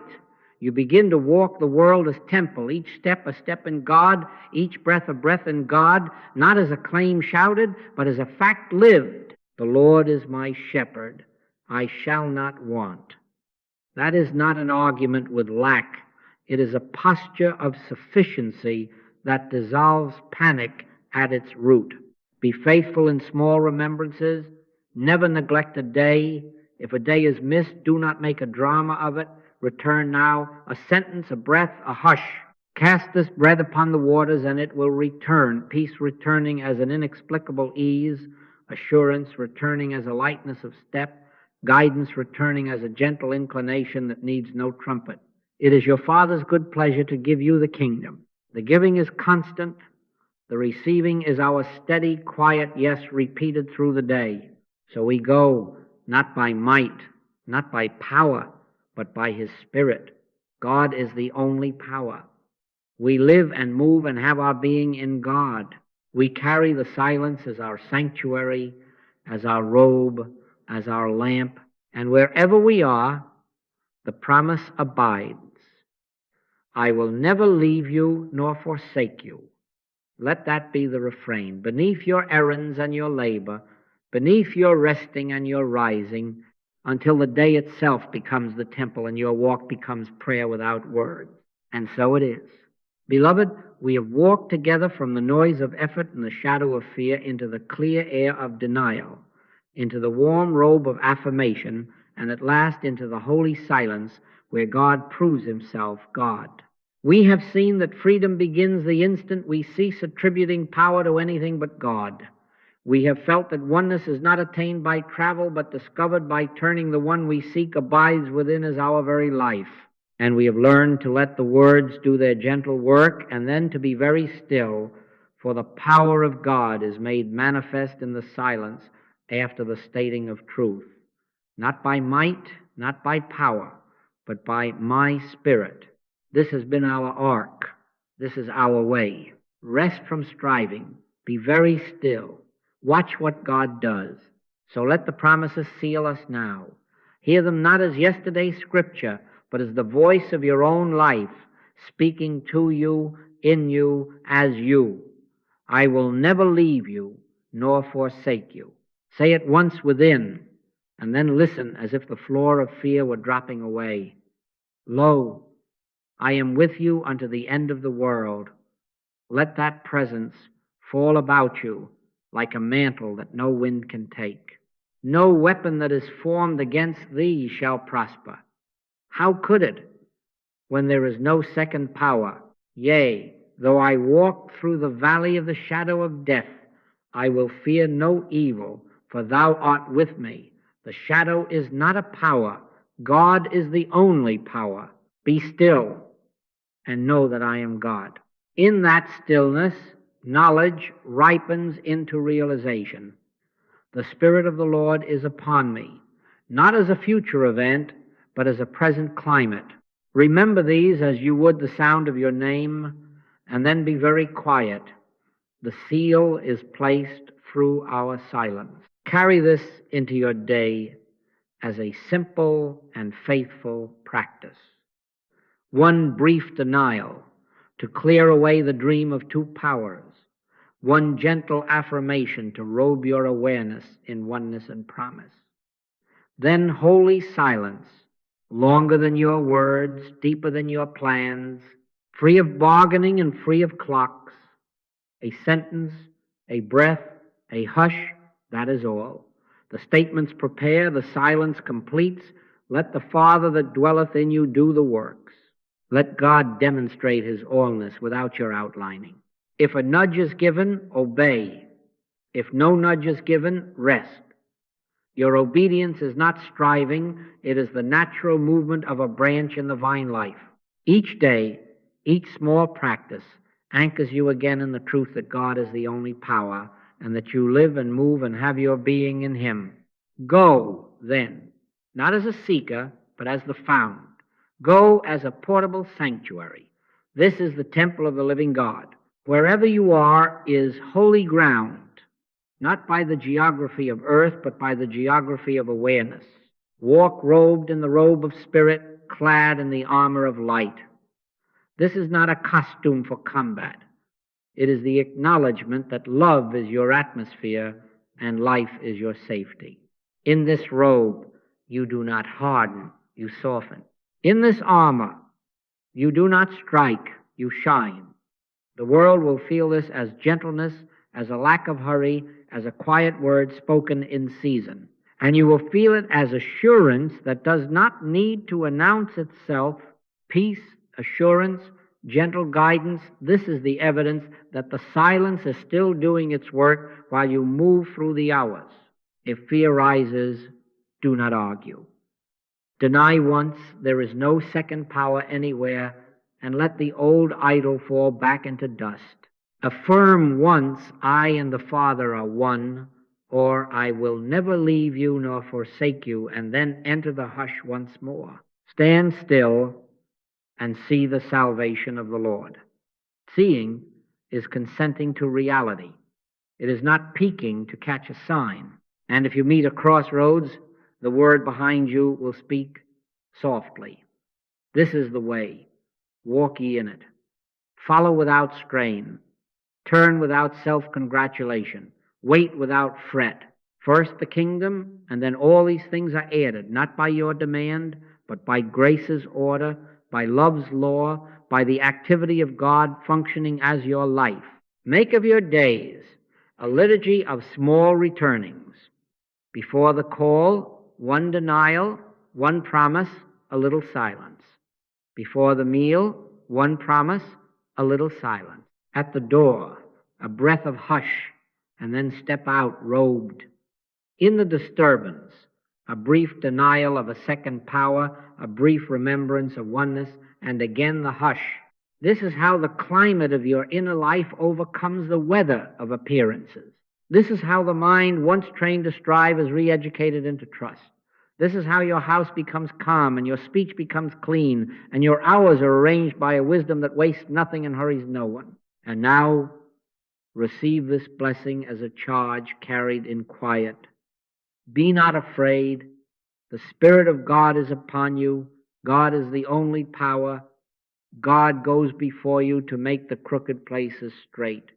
Speaker 1: You begin to walk the world as temple, each step a step in God, each breath a breath in God, not as a claim shouted, but as a fact lived. The Lord is my shepherd, I shall not want. That is not an argument with lack. It is a posture of sufficiency that dissolves panic at its root. Be faithful in small remembrances. Never neglect a day. If a day is missed, do not make a drama of it. Return now, a sentence, a breath, a hush. Cast this bread upon the waters, and it will return, peace returning as an inexplicable ease, assurance returning as a lightness of step, guidance returning as a gentle inclination that needs no trumpet. It is your Father's good pleasure to give you the kingdom. The giving is constant. The receiving is our steady, quiet yes repeated through the day. So we go, not by might, not by power, but by His Spirit. God is the only power. We live and move and have our being in God. We carry the silence as our sanctuary, as our robe, as our lamp, and wherever we are, the promise abides. I will never leave you nor forsake you. Let that be the refrain. Beneath your errands and your labor, beneath your resting and your rising, until the day itself becomes the temple and your walk becomes prayer without words. And so it is. Beloved, we have walked together from the noise of effort and the shadow of fear into the clear air of denial, into the warm robe of affirmation, and at last into the holy silence where God proves Himself God. We have seen that freedom begins the instant we cease attributing power to anything but God. We have felt that oneness is not attained by travel, but discovered by turning the one we seek abides within as our very life. And we have learned to let the words do their gentle work, and then to be very still, for the power of God is made manifest in the silence after the stating of truth. Not by might, not by power, but by my Spirit. This has been our ark. This is our way. Rest from striving. Be very still. Watch what God does. So let the promises seal us now. Hear them not as yesterday's scripture, but as the voice of your own life, speaking to you, in you, as you. I will never leave you, nor forsake you. Say it once within, and then listen as if the floor of fear were dropping away. Lo, I am with you unto the end of the world. Let that presence fall about you like a mantle that no wind can take. No weapon that is formed against thee shall prosper. How could it, when there is no second power? Yea, though I walk through the valley of the shadow of death, I will fear no evil, for thou art with me. The shadow is not a power. God is the only power. Be still and know that I am God. In that stillness, knowledge ripens into realization. The Spirit of the Lord is upon me, not as a future event, but as a present climate. Remember these as you would the sound of your name, and then be very quiet. The seal is placed through our silence. Carry this into your day as a simple and faithful practice. One brief denial to clear away the dream of two powers. One gentle affirmation to robe your awareness in oneness and promise. Then holy silence, longer than your words, deeper than your plans, free of bargaining and free of clocks. A sentence, a breath, a hush, that is all. The statements prepare, the silence completes. Let the Father that dwelleth in you do the works. Let God demonstrate his allness without your outlining. If a nudge is given, obey. If no nudge is given, rest. Your obedience is not striving, it is the natural movement of a branch in the vine life. Each day, each small practice anchors you again in the truth that God is the only power, and that you live and move and have your being in him. Go, then, not as a seeker, but as the found. Go as a portable sanctuary. This is the temple of the living God. Wherever you are is holy ground, not by the geography of earth, but by the geography of awareness. Walk robed in the robe of spirit, clad in the armor of light. This is not a costume for combat. It is the acknowledgement that love is your atmosphere and life is your safety. In this robe, you do not harden, you soften. In this armor, you do not strike, you shine. The world will feel this as gentleness, as a lack of hurry, as a quiet word spoken in season. And you will feel it as assurance that does not need to announce itself. Peace, assurance, gentle guidance. This is the evidence that the silence is still doing its work while you move through the hours. If fear rises, do not argue. Deny once there is no second power anywhere, and let the old idol fall back into dust. Affirm once, I and the Father are one, or I will never leave you nor forsake you, and then enter the hush once more. Stand still and see the salvation of the Lord. Seeing is consenting to reality. It is not peeking to catch a sign. And if you meet a crossroads, the word behind you will speak softly. This is the way. Walk ye in it. Follow without strain. Turn without self-congratulation. Wait without fret. First the kingdom, and then all these things are added, not by your demand, but by grace's order, by love's law, by the activity of God functioning as your life. Make of your days a liturgy of small returnings. Before the call, one denial, one promise, a little silence. Before the meal, one promise, a little silence. At the door, a breath of hush, and then step out robed. In the disturbance, a brief denial of a second power, a brief remembrance of oneness, and again the hush. This is how the climate of your inner life overcomes the weather of appearances. This is how the mind, once trained to strive, is re-educated into trust. This is how your house becomes calm and your speech becomes clean and your hours are arranged by a wisdom that wastes nothing and hurries no one. And now receive this blessing as a charge carried in quiet. Be not afraid. The Spirit of God is upon you. God is the only power. God goes before you to make the crooked places straight.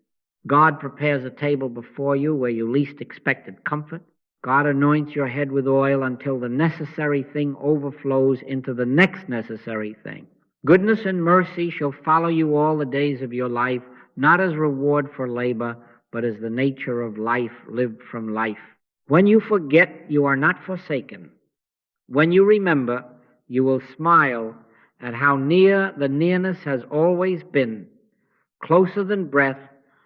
Speaker 1: God prepares a table before you where you least expected comfort. God anoints your head with oil until the necessary thing overflows into the next necessary thing. Goodness and mercy shall follow you all the days of your life, not as reward for labor, but as the nature of life lived from life. When you forget, you are not forsaken. When you remember, you will smile at how near the nearness has always been. Closer than breath,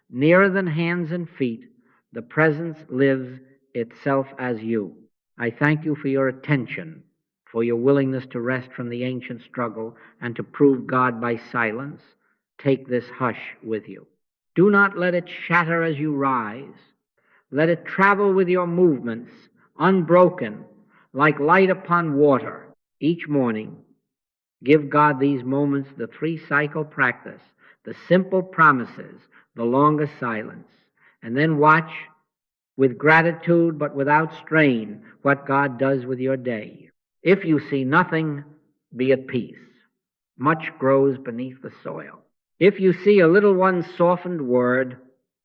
Speaker 1: nearer than hands and feet, the presence lives itself as you. I thank you for your attention, for your willingness to rest from the ancient struggle and to prove God by silence. Take this hush with you. Do not let it shatter as you rise. Let it travel with your movements, unbroken, like light upon water. Each morning, give God these moments, the 3-cycle practice, the simple promises, the longer silence, and then watch with gratitude but without strain what God does with your day. If you see nothing, be at peace. Much grows beneath the soil. If you see a little one softened word,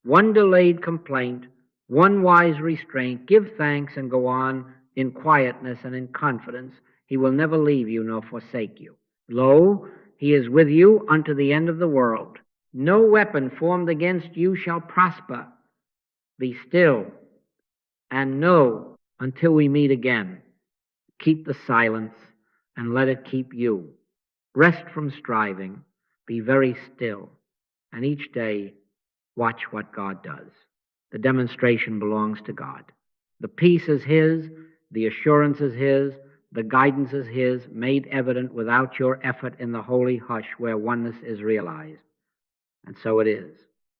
Speaker 1: one delayed complaint, one wise restraint, give thanks and go on in quietness and in confidence. He will never leave you nor forsake you. Lo, he is with you unto the end of the world. No weapon formed against you shall prosper. Be still and know until we meet again. Keep the silence and let it keep you. Rest from striving. Be very still. And each day, watch what God does. The demonstration belongs to God. The peace is His. The assurance is His. The guidance is His, made evident without your effort in the holy hush where oneness is realized. And so it is.